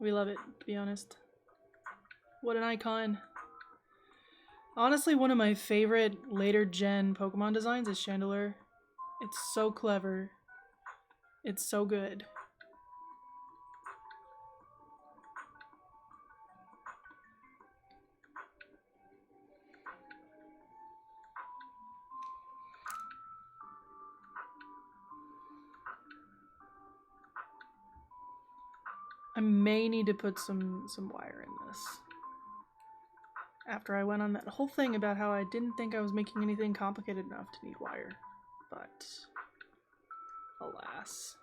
We love it, to be honest. What an icon. Honestly, one of my favorite later gen Pokemon designs is Chandelure. It's so clever. It's so good. I may need to put some wire in this. After I went on that whole thing about how I didn't think I was making anything complicated enough to need wire. But alas.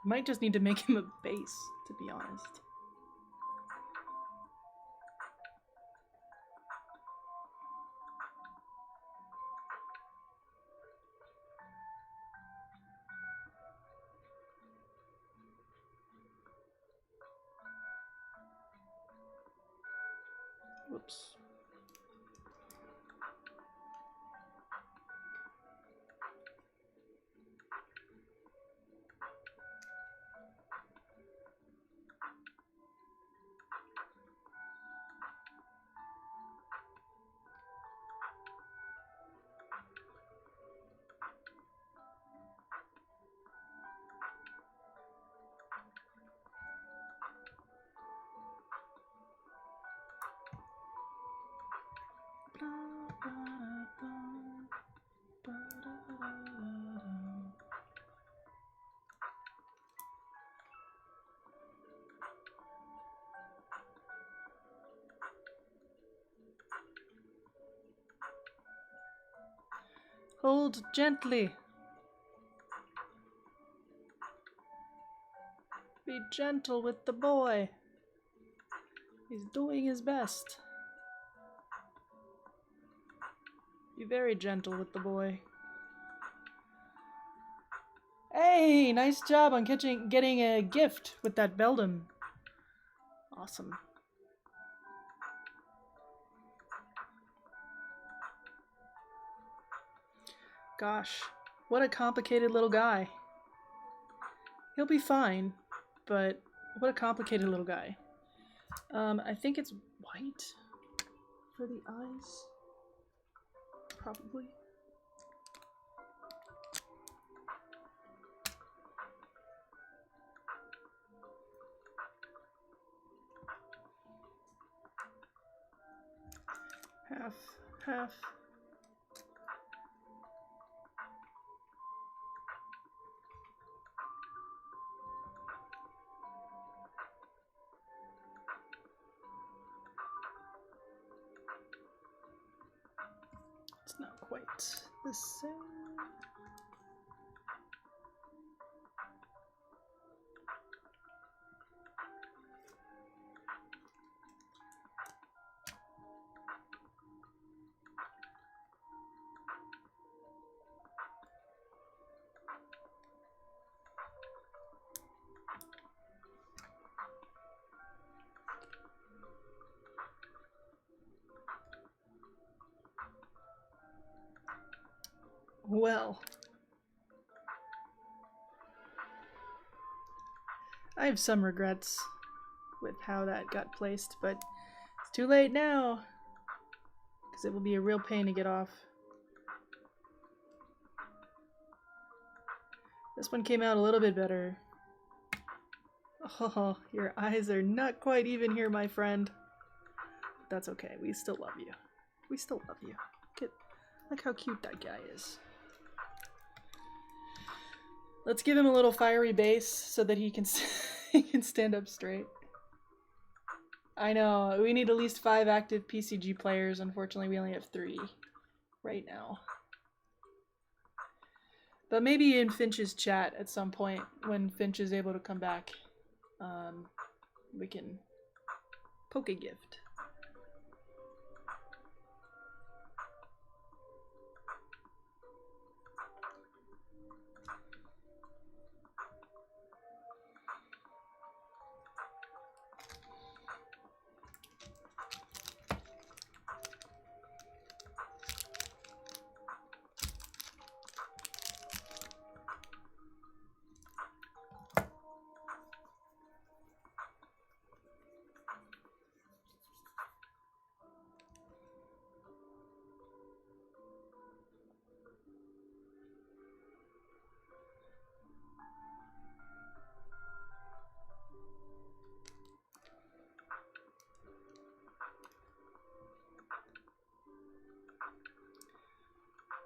Might just need to make him a base, to be honest. Whoops. Hold gently. Be gentle with the boy. He's doing his best. Be very gentle with the boy. Hey, nice job on getting a gift with that Beldum. Awesome. Gosh, what a complicated little guy. He'll be fine, but what a complicated little guy. I think it's white for the eyes. Probably. Half. It's not quite the same. Well, I have some regrets with how that got placed, but it's too late now, because it will be a real pain to get off. This one came out a little bit better. Oh, your eyes are not quite even here, my friend. That's okay, we still love you. We still love you. Look how cute that guy is. Let's give him a little fiery base so that he can he can stand up straight. I know, we need at least 5 active PCG players. Unfortunately, we only have 3 right now. But maybe in Finch's chat at some point, when Finch is able to come back, we can poke a gift.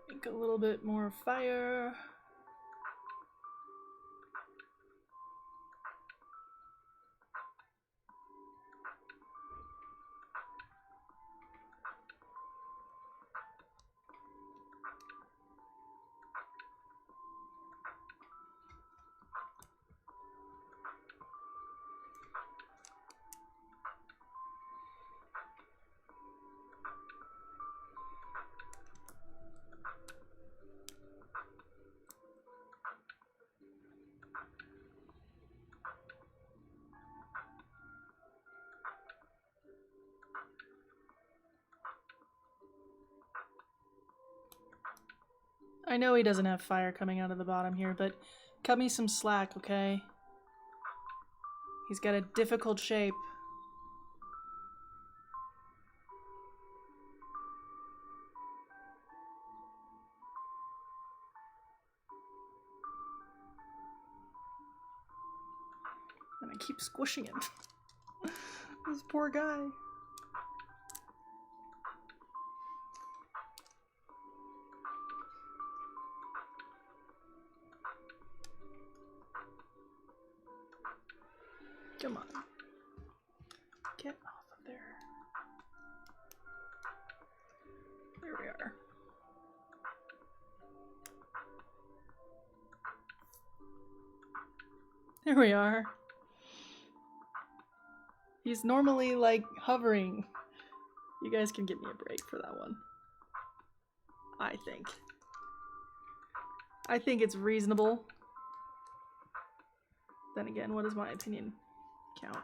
Make a little bit more fire. I know he doesn't have fire coming out of the bottom here, but cut me some slack, okay? He's got a difficult shape. And I keep squishing him. This poor guy. Come on. Get off of there. There we are. There we are. He's normally like hovering. You guys can give me a break for that one. I think. I think it's reasonable. Then again, what does my opinion count?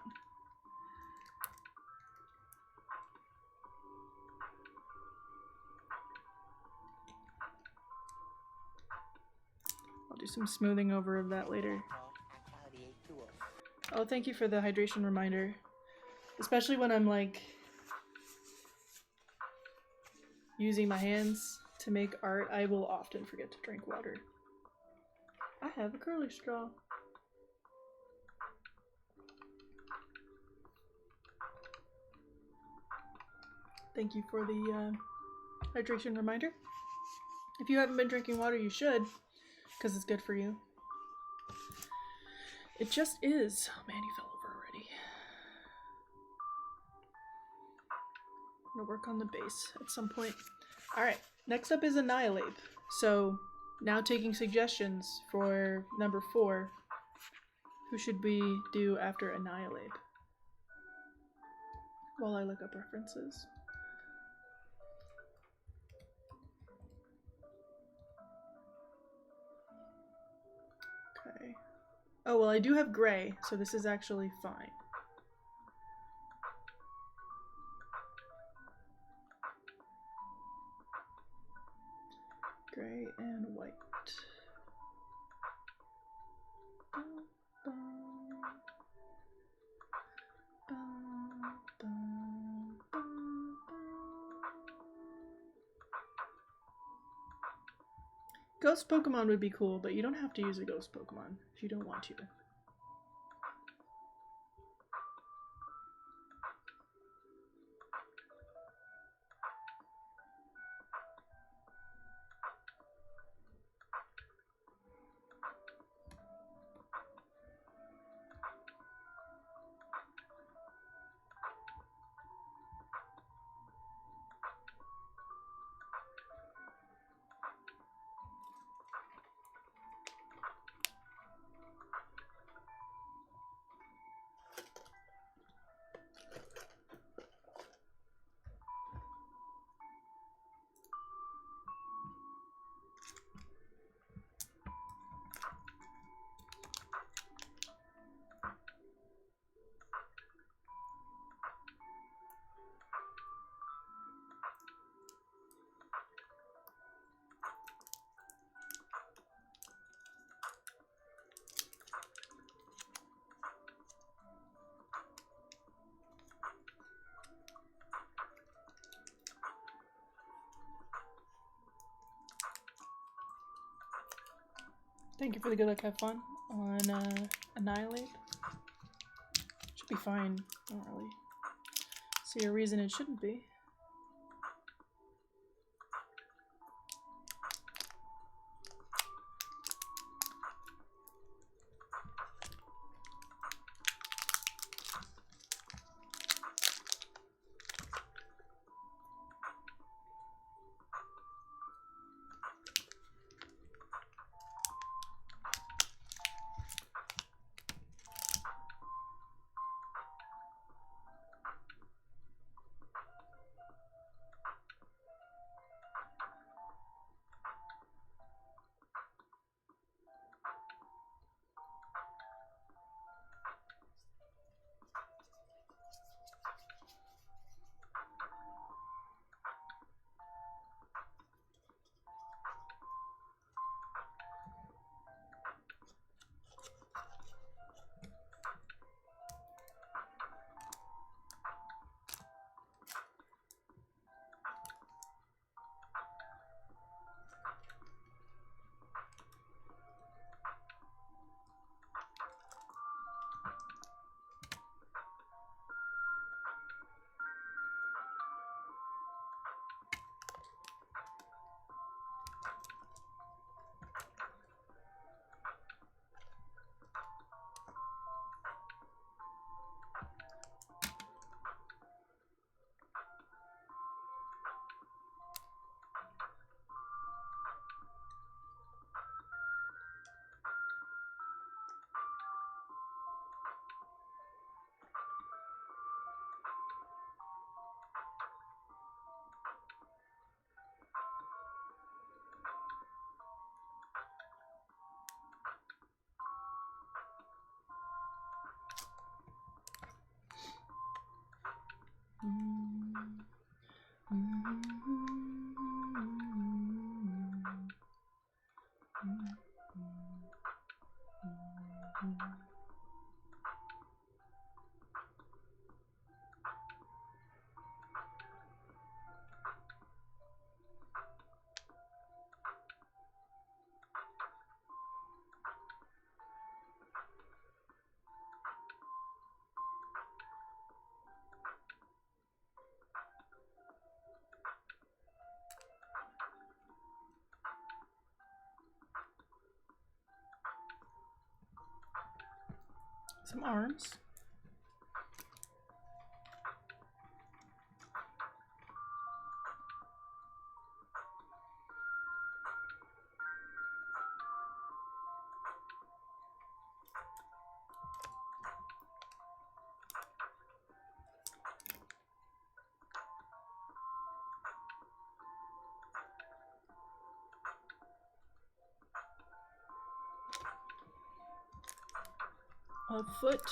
I'll do some smoothing over of that later. Oh, thank you for the hydration reminder. Especially when I'm like using my hands to make art, I will often forget to drink water. I have a curly straw. Thank you for the hydration reminder. If you haven't been drinking water, you should, because it's good for you. It just is. Oh man, he fell over already. I'm gonna work on the base at some point. Alright, next up is Annihilate. So, now taking suggestions for number 4. Who should we do after Annihilate? While I look up references. Okay. Oh, well, I do have gray, so this is actually fine. Gray and white. Bum, bum, bum, bum, bum, bum. Ghost Pokemon would be cool, but you don't have to use a ghost Pokemon if you don't want to. Thank you for the good luck. Have fun on Annihilate. Should be fine. I don't really see a reason it shouldn't be. Some arms. A foot.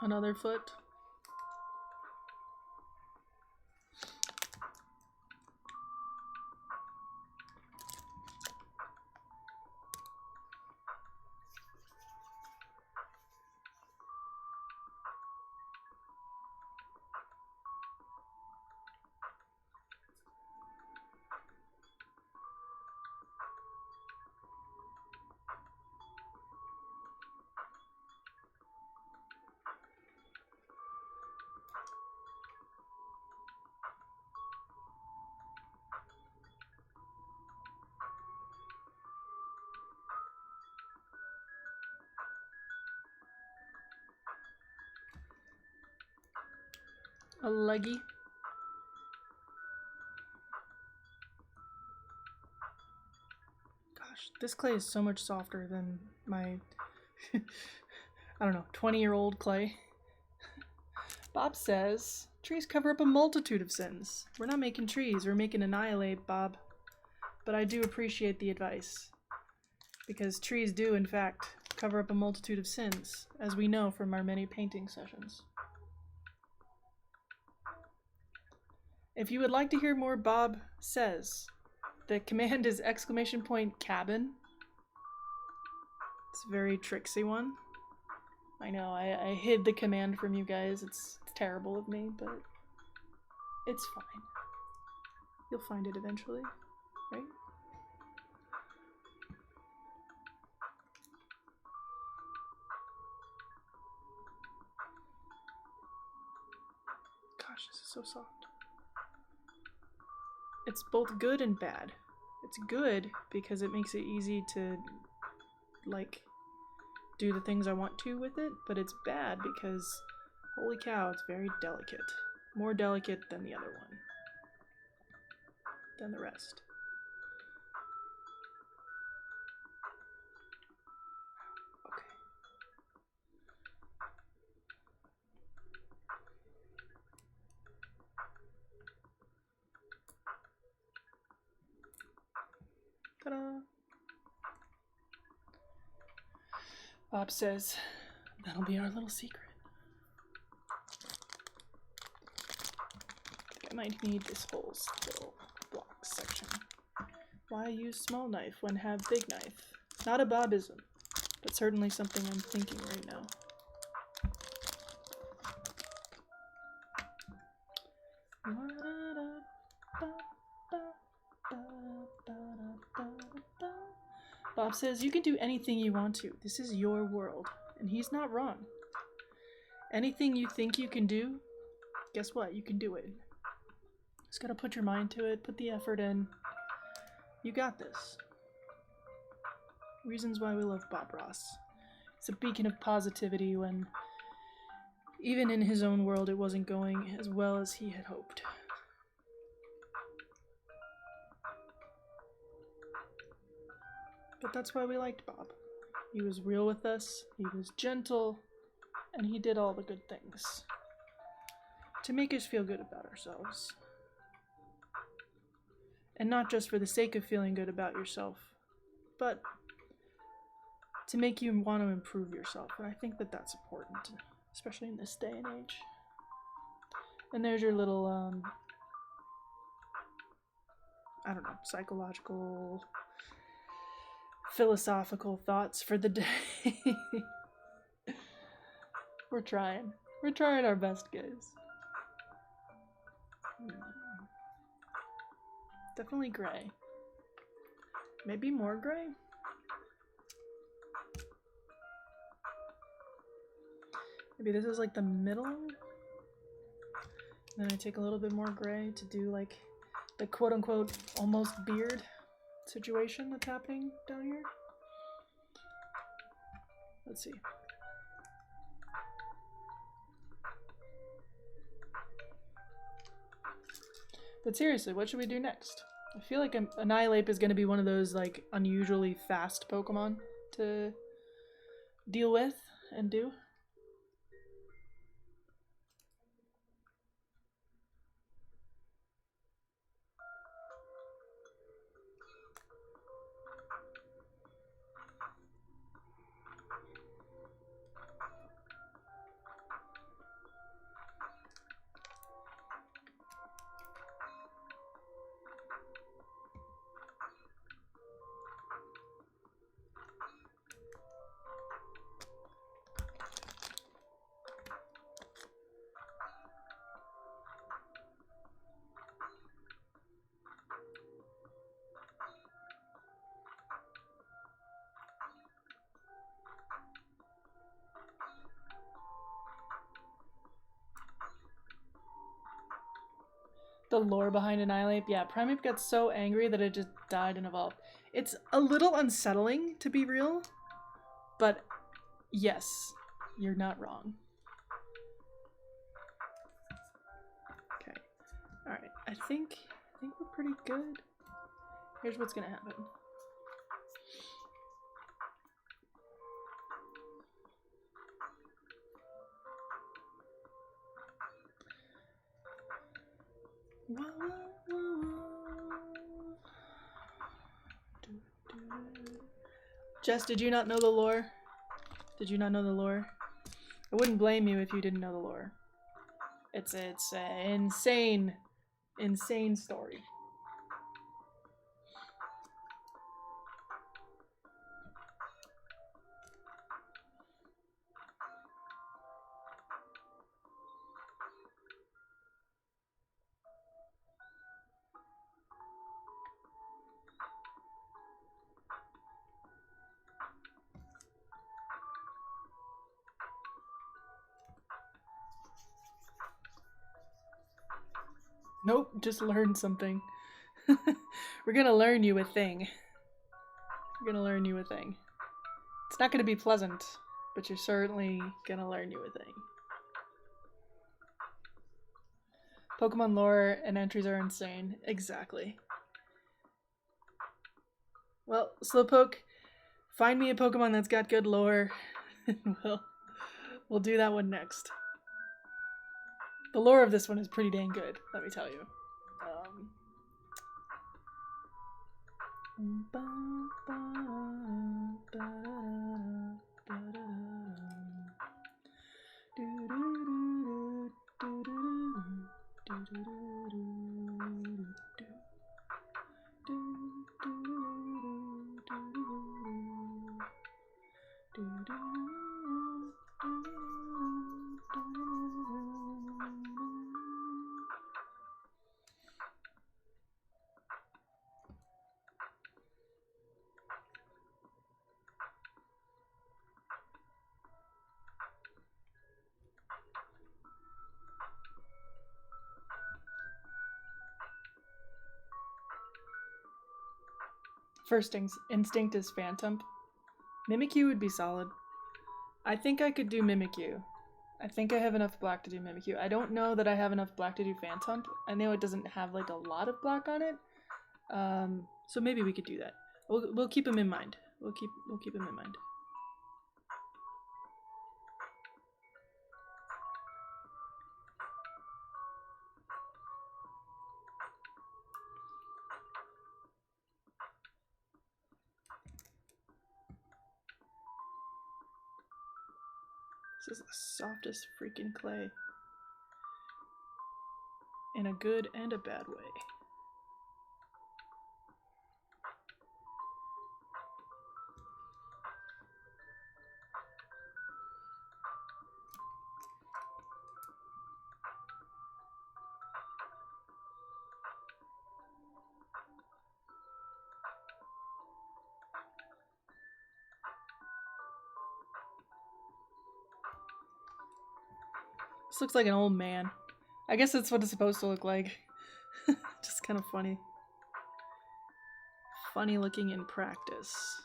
Another foot. A leggy. Gosh, this clay is so much softer than my, I don't know, 20-year-old clay. Bob says, trees cover up a multitude of sins. We're not making trees, we're making Annihilate, Bob. But I do appreciate the advice. Because trees do, in fact, cover up a multitude of sins, as we know from our many painting sessions. If you would like to hear more Bob says, the command is !cabin. It's a very tricksy one. I know, I hid the command from you guys. It's terrible of me, but it's fine. You'll find it eventually, right? Gosh, this is so soft. It's both good and bad. It's good because it makes it easy to, like, do the things I want to with it, but it's bad because, holy cow, it's very delicate. More delicate than the other one. Than the rest. Okay. Ta-da! Bob says, that'll be our little secret. I might need this whole little block section. Why use small knife when have big knife? Not a Bobism, but certainly something I'm thinking right now. Bob says, you can do anything you want to. This is your world. And he's not wrong. Anything you think you can do, guess what? You can do it. Just gotta put your mind to it, put the effort in. You got this. Reasons why we love Bob Ross. It's a beacon of positivity when, even in his own world, it wasn't going as well as he had hoped. But that's why we liked Bob. He was real with us, he was gentle, and he did all the good things. to make us feel good about ourselves. And not just for the sake of feeling good about yourself, but to make you want to improve yourself. And I think that that's important, especially in this day and age. And there's your little, I don't know, psychological, philosophical thoughts for the day. We're trying. We're trying our best, guys. Definitely gray. Maybe more gray? Maybe this is like the middle? Then I take a little bit more gray to do like the quote-unquote almost beard situation that's happening down here. Let's see. But seriously, what should we do next? I feel like Annihilate is going to be one of those like unusually fast Pokemon to deal with and do. The lore behind Annihilate. Yeah, Primeape got so angry that it just died and evolved. It's a little unsettling, to be real, but yes, you're not wrong. Okay. Alright, I think we're pretty good. Here's what's gonna happen. Jess, did you not know the lore? Did you not know the lore? I wouldn't blame you if you didn't know the lore. It's an insane story. Nope, just learn something. We're gonna learn you a thing. We're gonna learn you a thing. It's not gonna be pleasant, but you're certainly gonna learn you a thing. Pokemon lore and entries are insane. Exactly. Well, Slowpoke, find me a Pokemon that's got good lore, and we'll do that one next. The lore of this one is pretty dang good, let me tell you. First instinct is Phantom. Mimikyu would be solid. I think I could do Mimikyu. I think I have enough black to do Mimikyu. I don't know that I have enough black to do Phantom. I know it doesn't have like a lot of black on it. So maybe we could do that. We'll keep him in mind. We'll keep him in mind. This is the softest freaking clay. In a good and a bad way. This looks like an old man. I guess that's what it's supposed to look like. Just kind of funny. Funny looking in practice.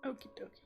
Okie dokie.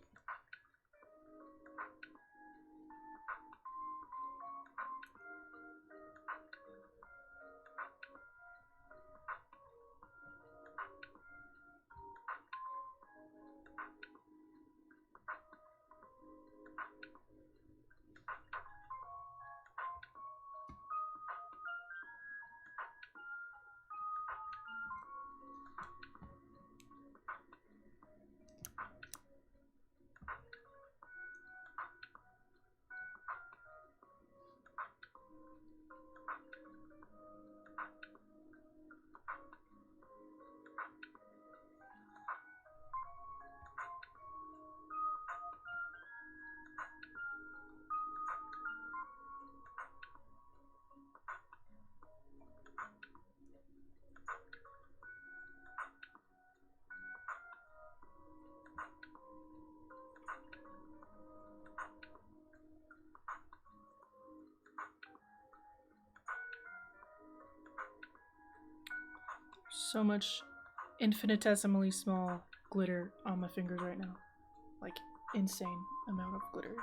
So much infinitesimally small glitter on my fingers right now. Like, insane amount of glitter.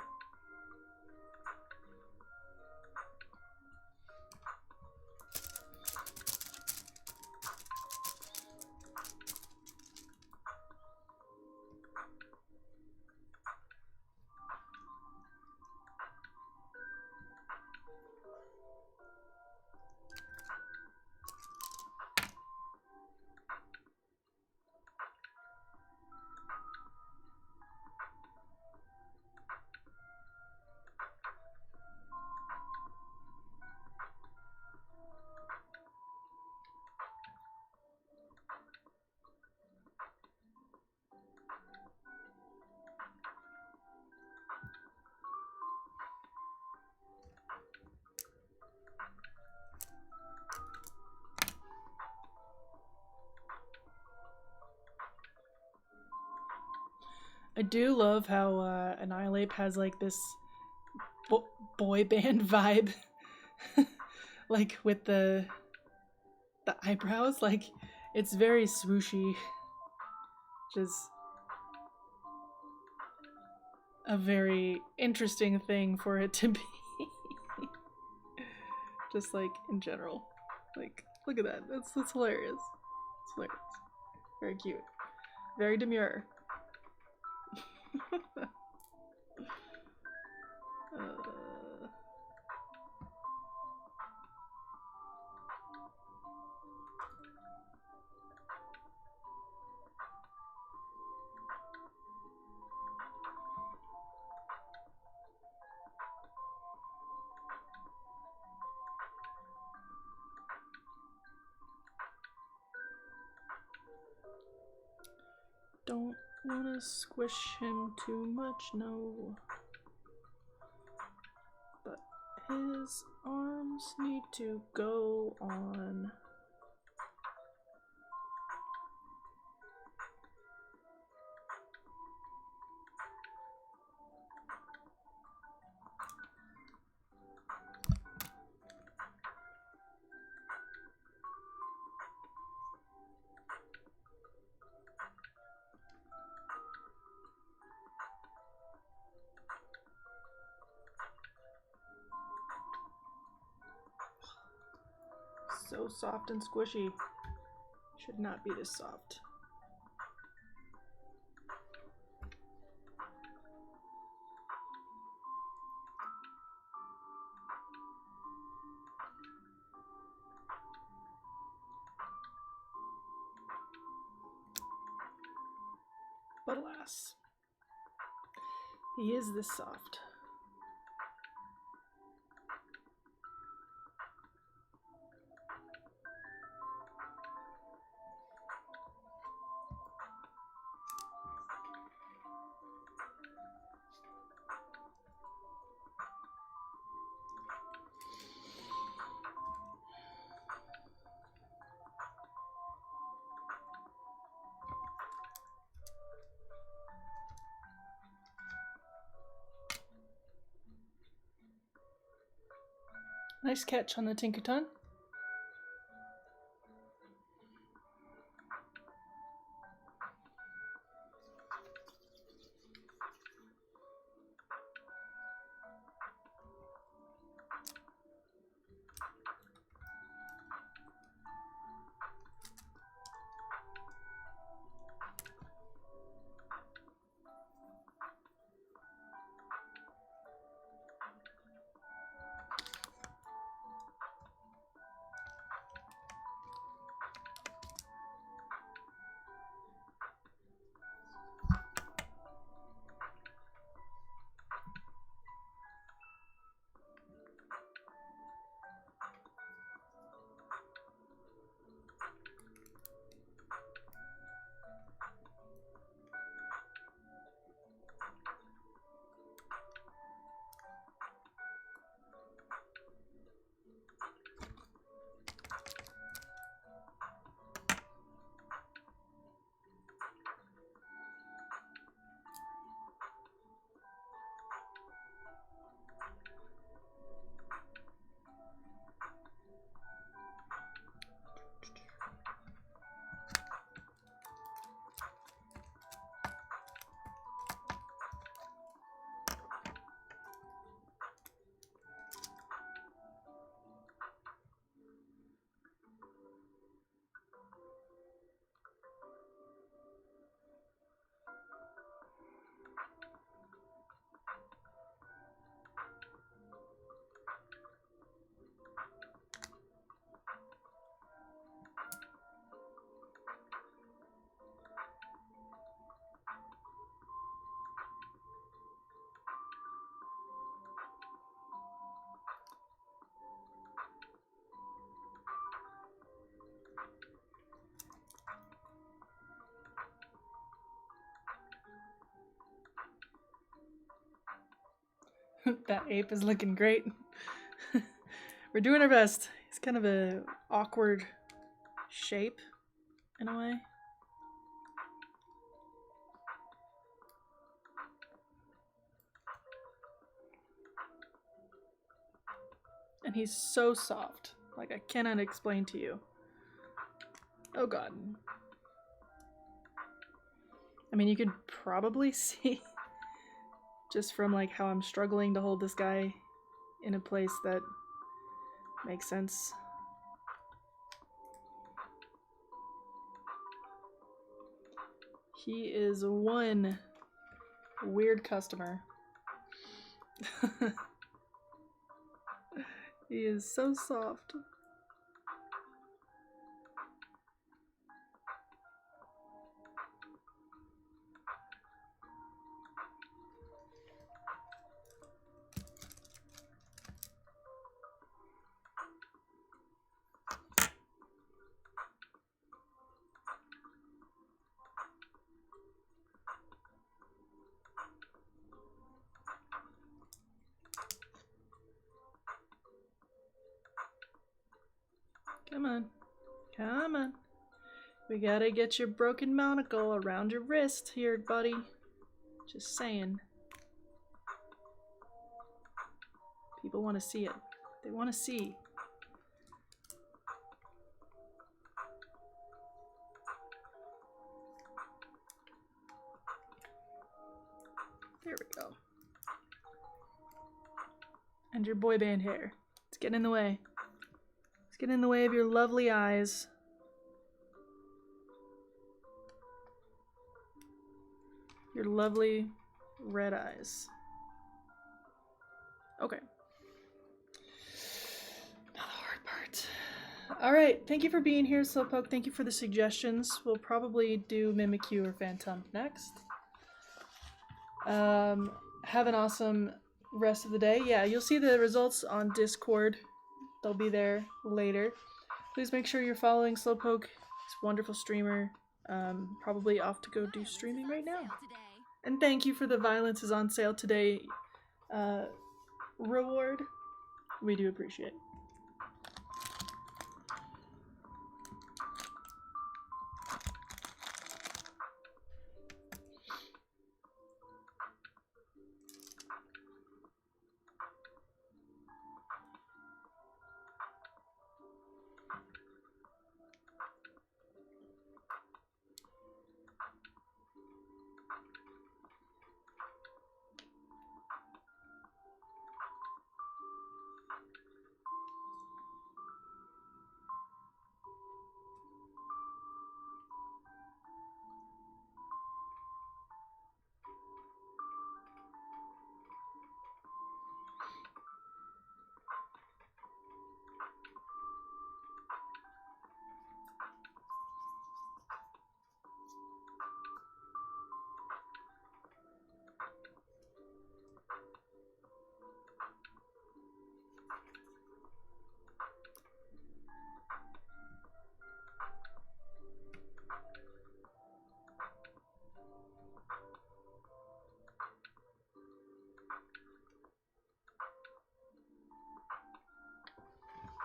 I do love how Annihilate has like this boy band vibe, like with the eyebrows. Like it's very swooshy, which is a very interesting thing for it to be. Just like in general, like look at that. That's hilarious. It's hilarious. Very cute. Very demure. Don't wanna squish him too much, no. But his arms need to go on. So soft and squishy. Should not be this soft. But alas, he is this soft. Nice catch on the Tinkerton. That ape is looking great. We're doing our best. It's kind of a awkward shape in a way. And he's so soft. Like, I cannot explain to you. Oh god. I mean, you could probably see just from like how I'm struggling to hold this guy in a place that makes sense. He is one weird customer. He is so soft. Come on. Come on. We gotta get your broken monocle around your wrist here, buddy. Just saying. People want to see it. They want to see. There we go. And your boy band hair. It's getting in the way. It's getting in the way of your lovely eyes. Your lovely red eyes. Okay. Now the hard part. Alright, thank you for being here, Slowpoke. Thank you for the suggestions. We'll probably do Mimikyu or Phantom next. Have an awesome rest of the day. Yeah, you'll see the results on Discord. They'll be there later. Please make sure you're following Slowpoke. He's a wonderful streamer. Probably off to go do streaming right now. And thank you for the Violence is on sale today reward. We do appreciate it.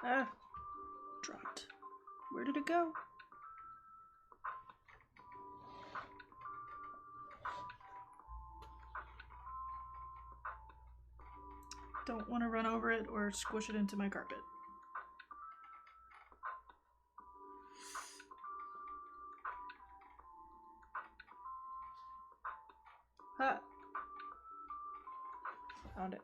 Ah, dropped. Where did it go? Don't want to run over it or squish it into my carpet. Ha! Found it.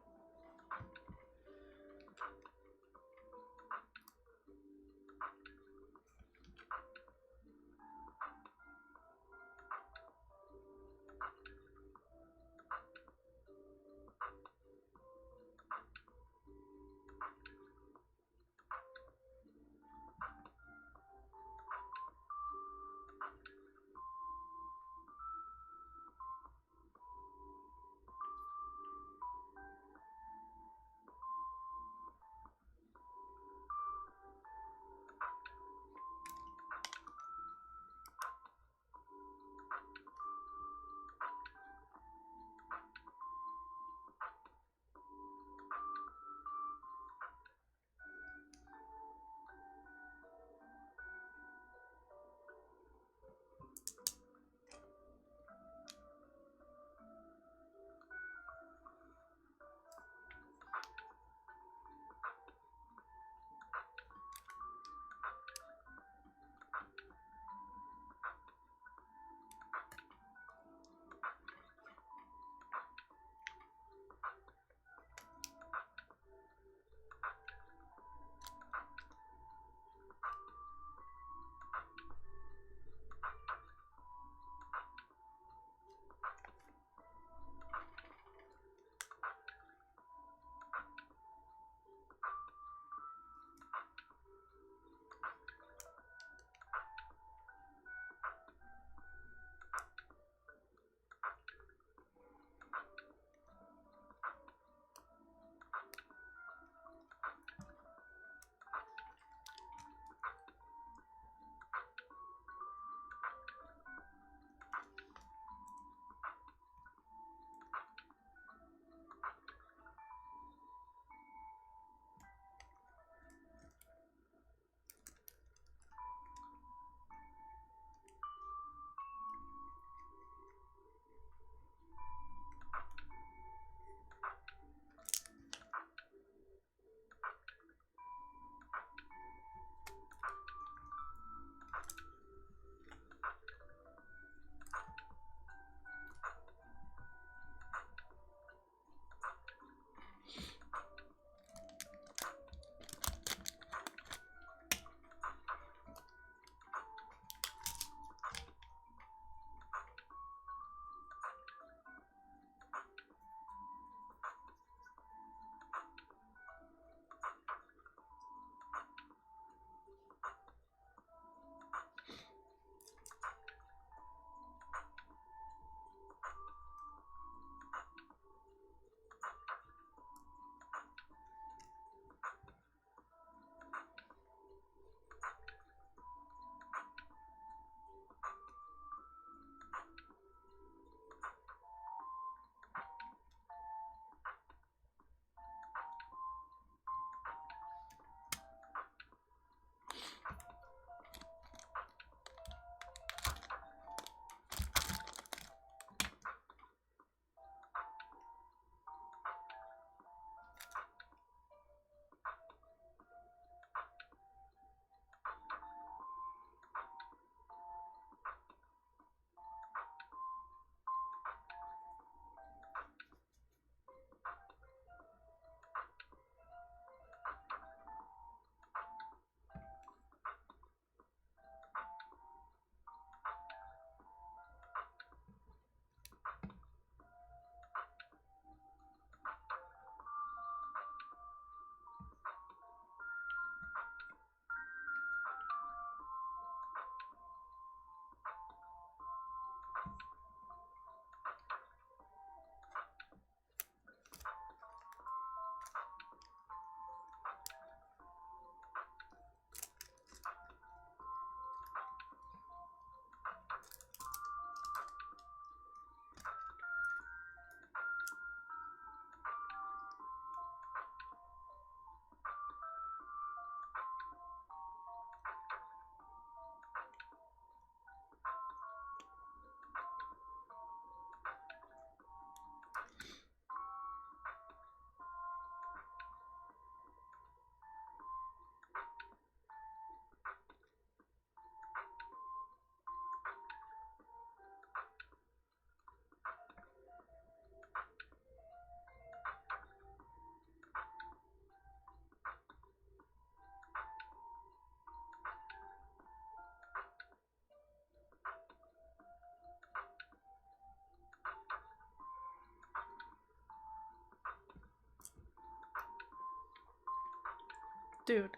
Dude.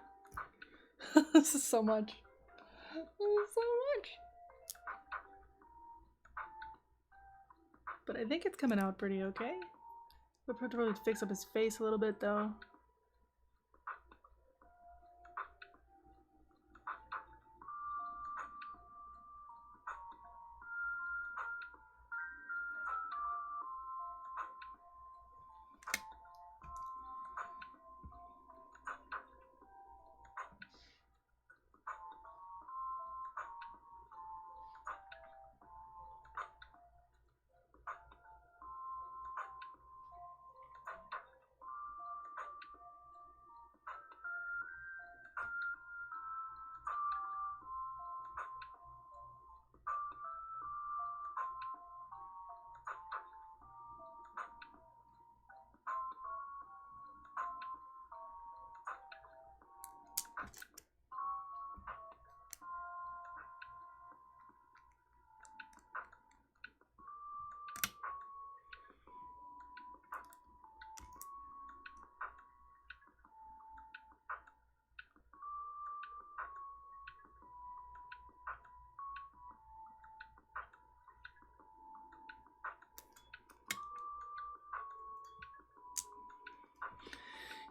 This is so much. This is so much. But I think it's coming out pretty okay. We'll probably fix up his face a little bit though.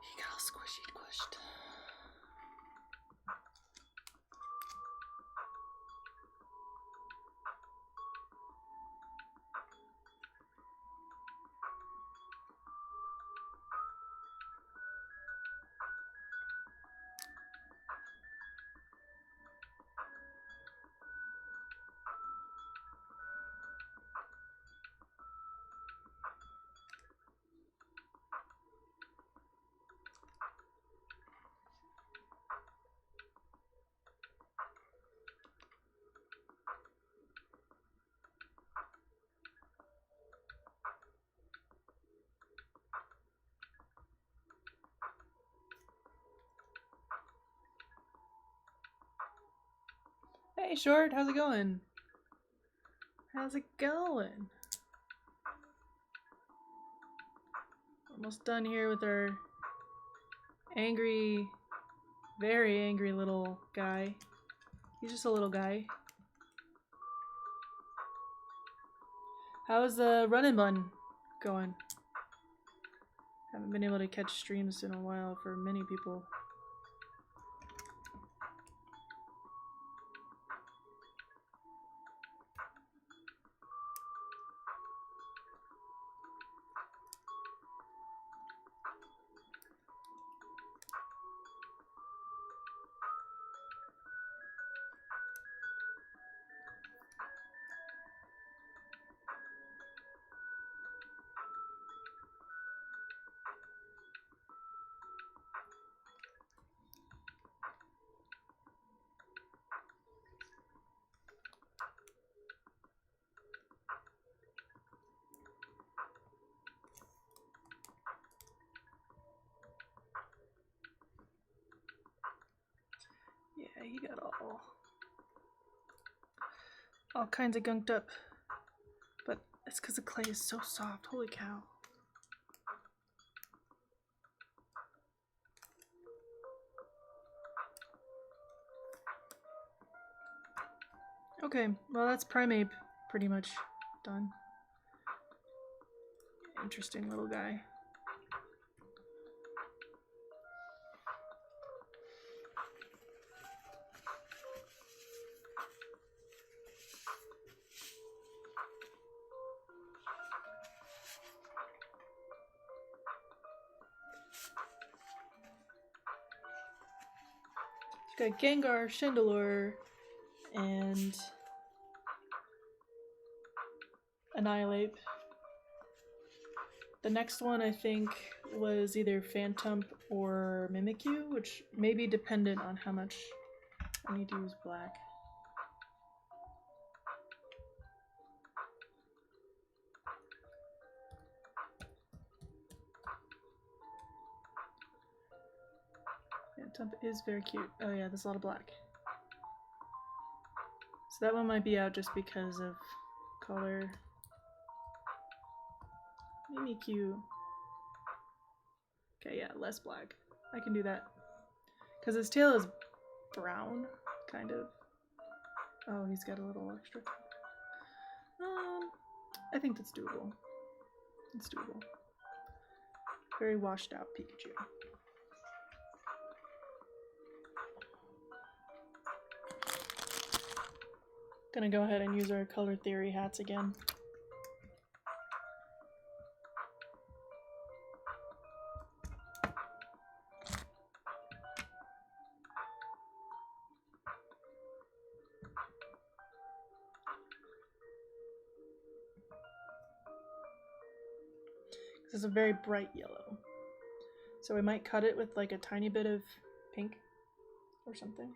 He got all squished. Hey, Short, how's it going? How's it going? Almost done here with our angry, very angry little guy. He's just a little guy. How's the run and bun going? Haven't been able to catch streams in a while for many people. Yeah, he got all kinds of gunked up. But it's because the clay is so soft. Holy cow. Okay, well that's Primate pretty much done. Interesting little guy. Got Gengar, Chandelure, and Annihilate. The next one I think was either Phantump or Mimikyu, which may be dependent on how much I need to use black. Phantump is very cute. Oh yeah, there's a lot of black. So that one might be out just because of color. Mimikyu. Okay, yeah, less black. I can do that. Because his tail is brown, kind of. Oh, he's got a little extra. I think that's doable. It's doable. Very washed out Pikachu. Gonna go ahead and use our color theory hats again. This is a very bright yellow. So we might cut it with like a tiny bit of pink or something.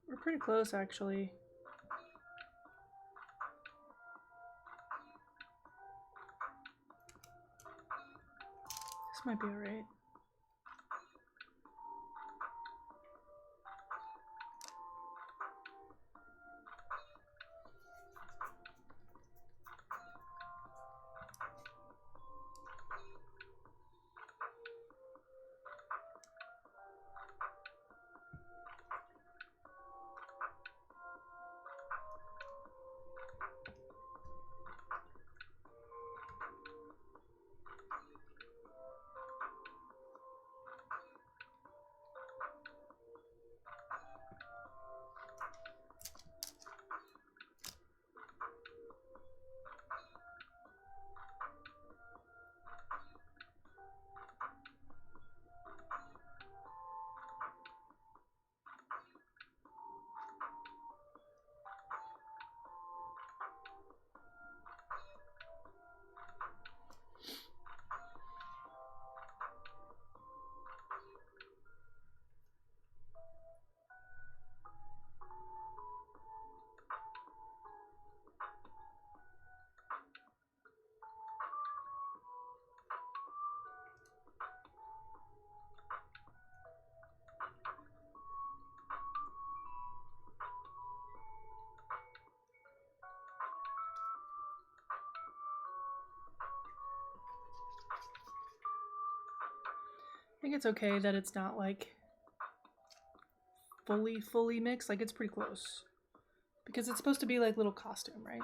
We're pretty close, actually. This might be alright. I think it's okay that it's not like fully mixed. Like it's pretty close. Because it's supposed to be like little costume, right?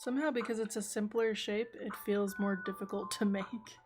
Somehow, because it's a simpler shape, it feels more difficult to make.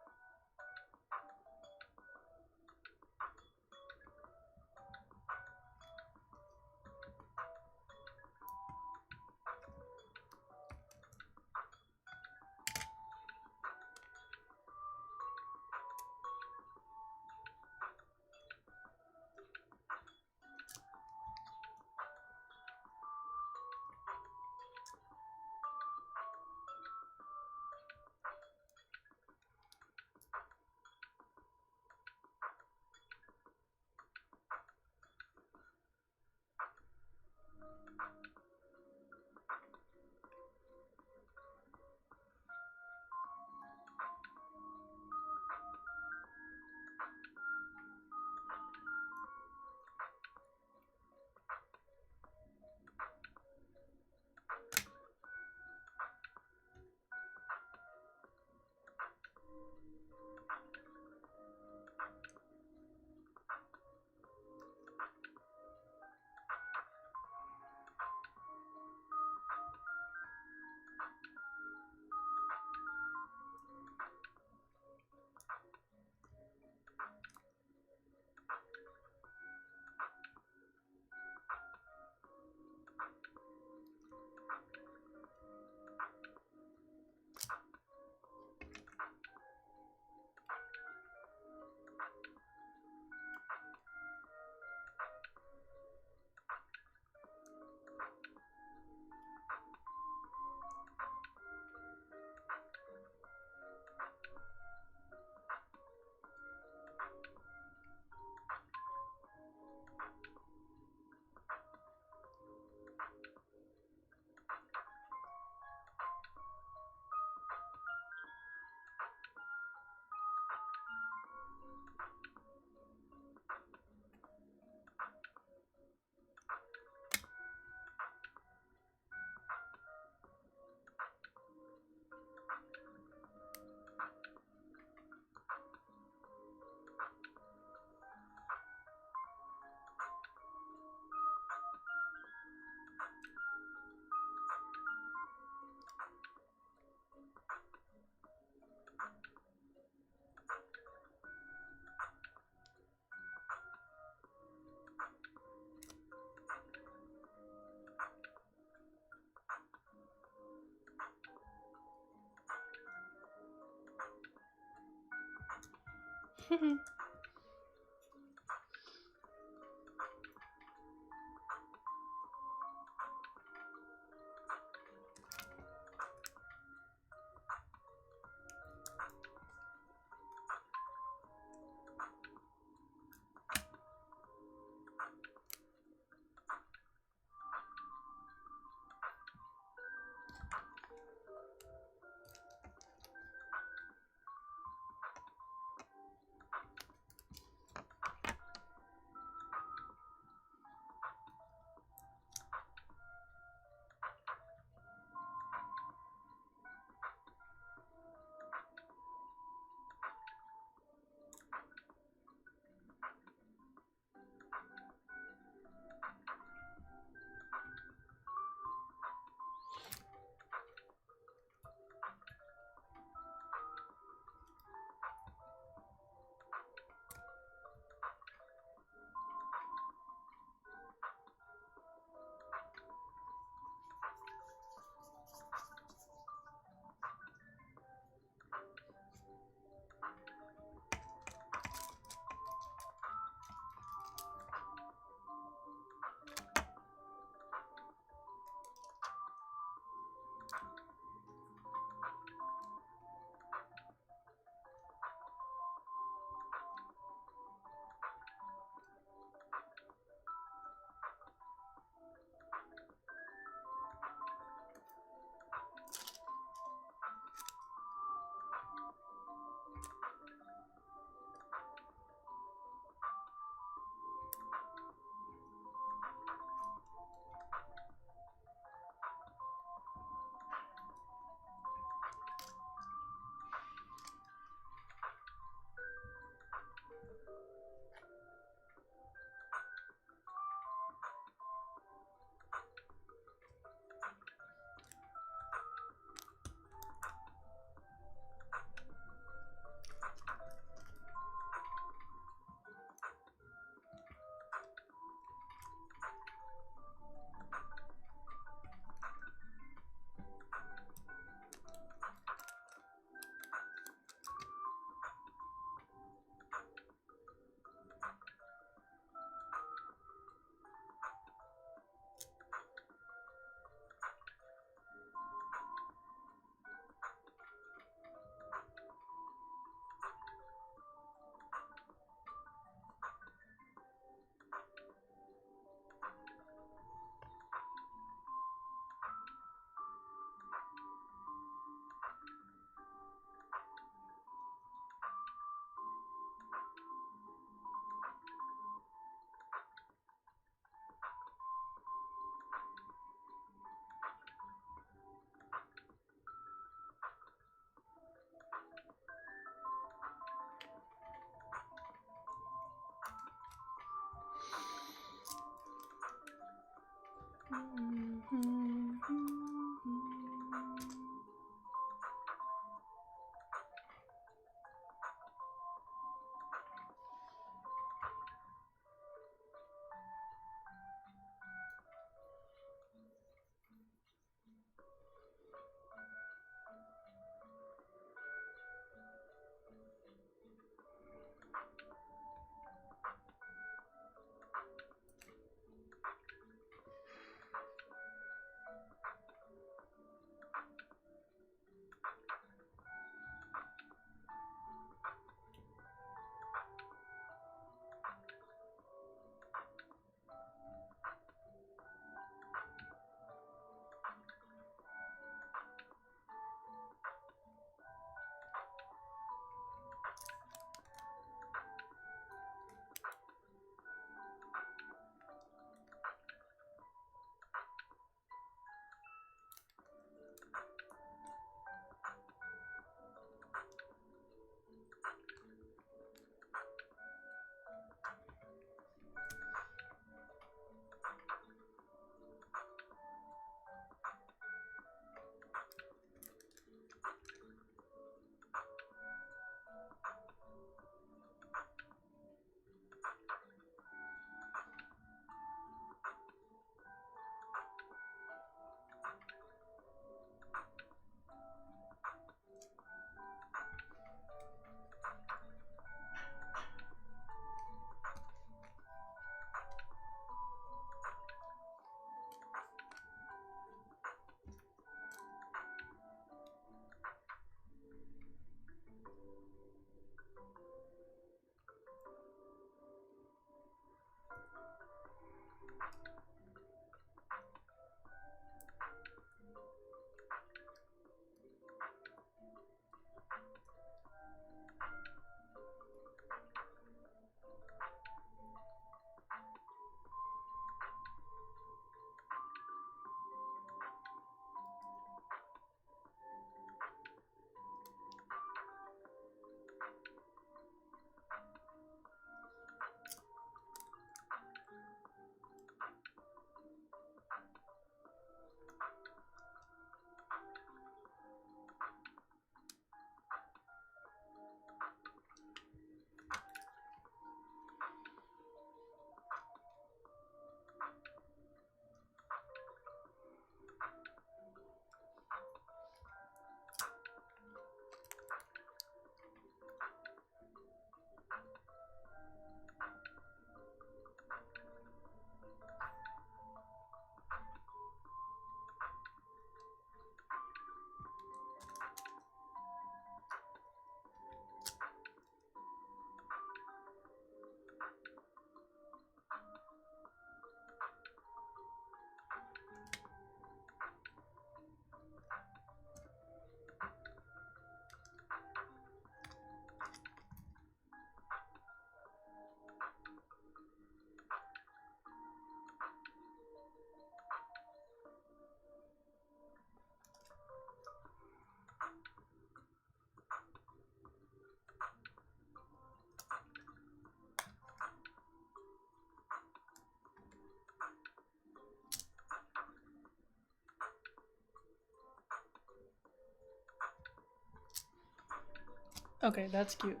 Okay, that's cute.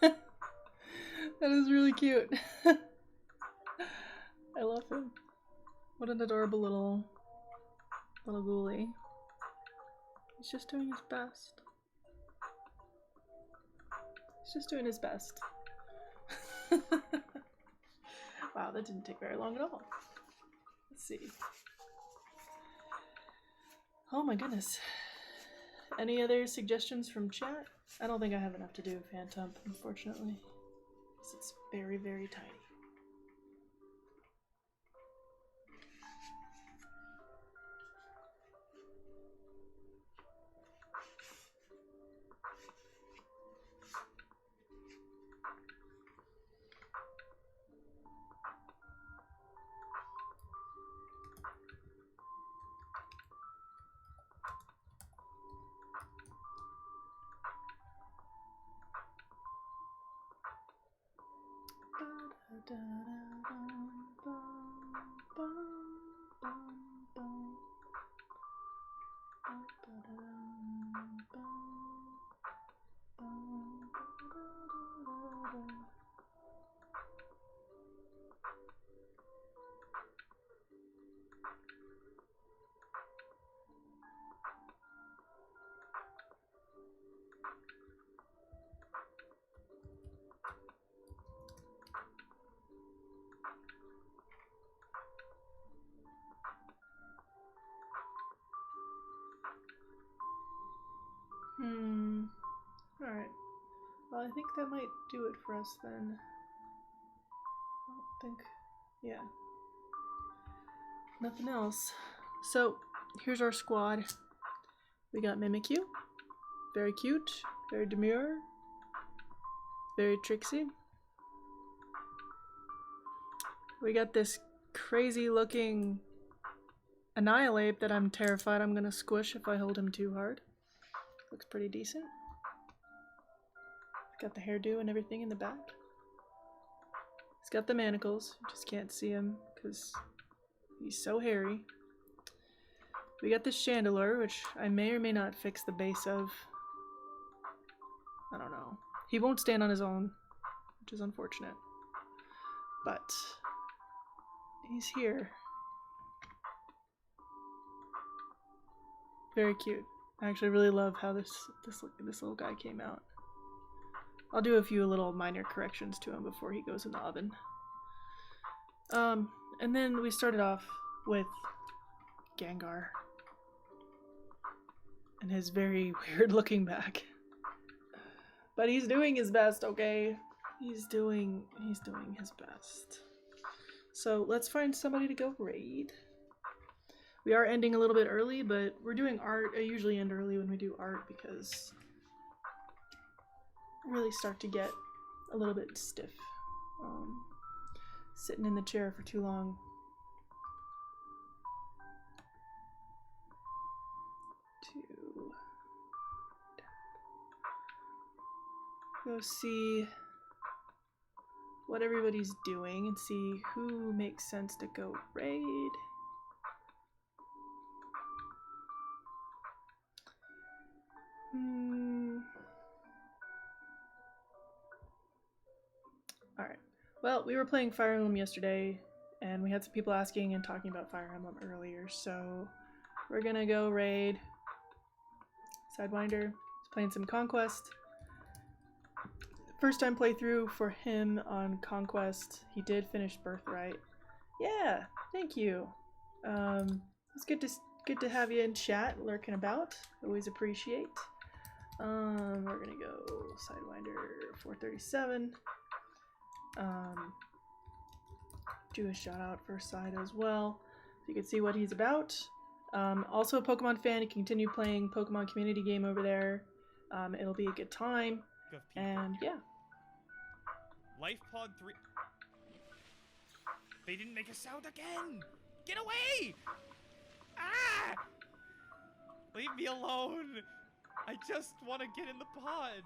That is really cute. I love him. What an adorable little ghoulie. He's just doing his best. He's just doing his best. Wow, that didn't take very long at all. Let's see. Oh my goodness. Any other suggestions from chat? I don't think I have enough to do Phantom, unfortunately. Because it's very, very tiny. Alright. Well, I think that might do it for us then. I don't think. Yeah. Nothing else. So, here's our squad. We got Mimikyu. Very cute. Very demure. Very tricksy. We got this crazy looking Annihilate that I'm terrified I'm gonna squish if I hold him too hard. Looks pretty decent. Got the hairdo and everything in the back. He's got the manacles. You just can't see him because he's so hairy. We got this Chandelure, which I may or may not fix the base of. I don't know. He won't stand on his own, which is unfortunate. But he's here. Very cute. I actually really love how this little guy came out. I'll do a few little minor corrections to him before he goes in the oven. And then we started off with Gengar and his very weird looking back. But he's doing his best, okay? He's doing his best. So let's find somebody to go raid. We are ending a little bit early, but we're doing art. I usually end early when we do art because I really start to get a little bit stiff. Sitting in the chair for too long. Go see what everybody's doing and see who makes sense to go raid. Alright. Well, we were playing Fire Emblem yesterday, and we had some people asking and talking about Fire Emblem earlier, so we're gonna go raid Sidewinder. He's playing some Conquest. First time playthrough for him on Conquest. He did finish Birthright. Yeah, thank you. It's good to have you in chat, lurking about. Always appreciate. We're gonna go Sidewinder 437. Do a shout out for Side as well, so you can see what he's about. Also a Pokemon fan, you can continue playing Pokemon community game over there. It'll be a good time. And yeah. Life Pod 3. They didn't make a sound again! Get away! Ah! Leave me alone! I just want to get in the pod.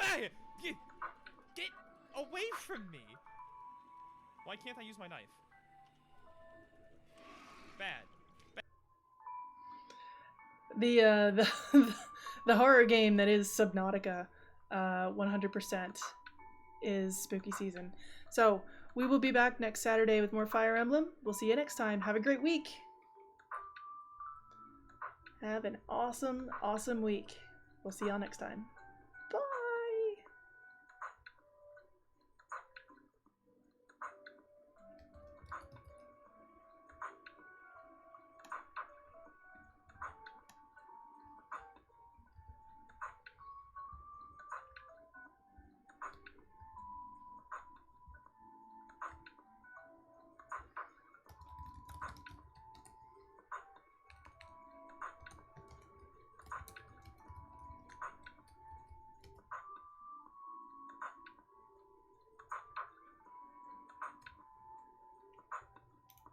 Ah! Get away from me! Why can't I use my knife? Bad. the horror game that is Subnautica, 100% is spooky season. So we will be back next Saturday with more Fire Emblem. We'll see you next time. Have a great week. Have an awesome, awesome week. We'll see y'all next time.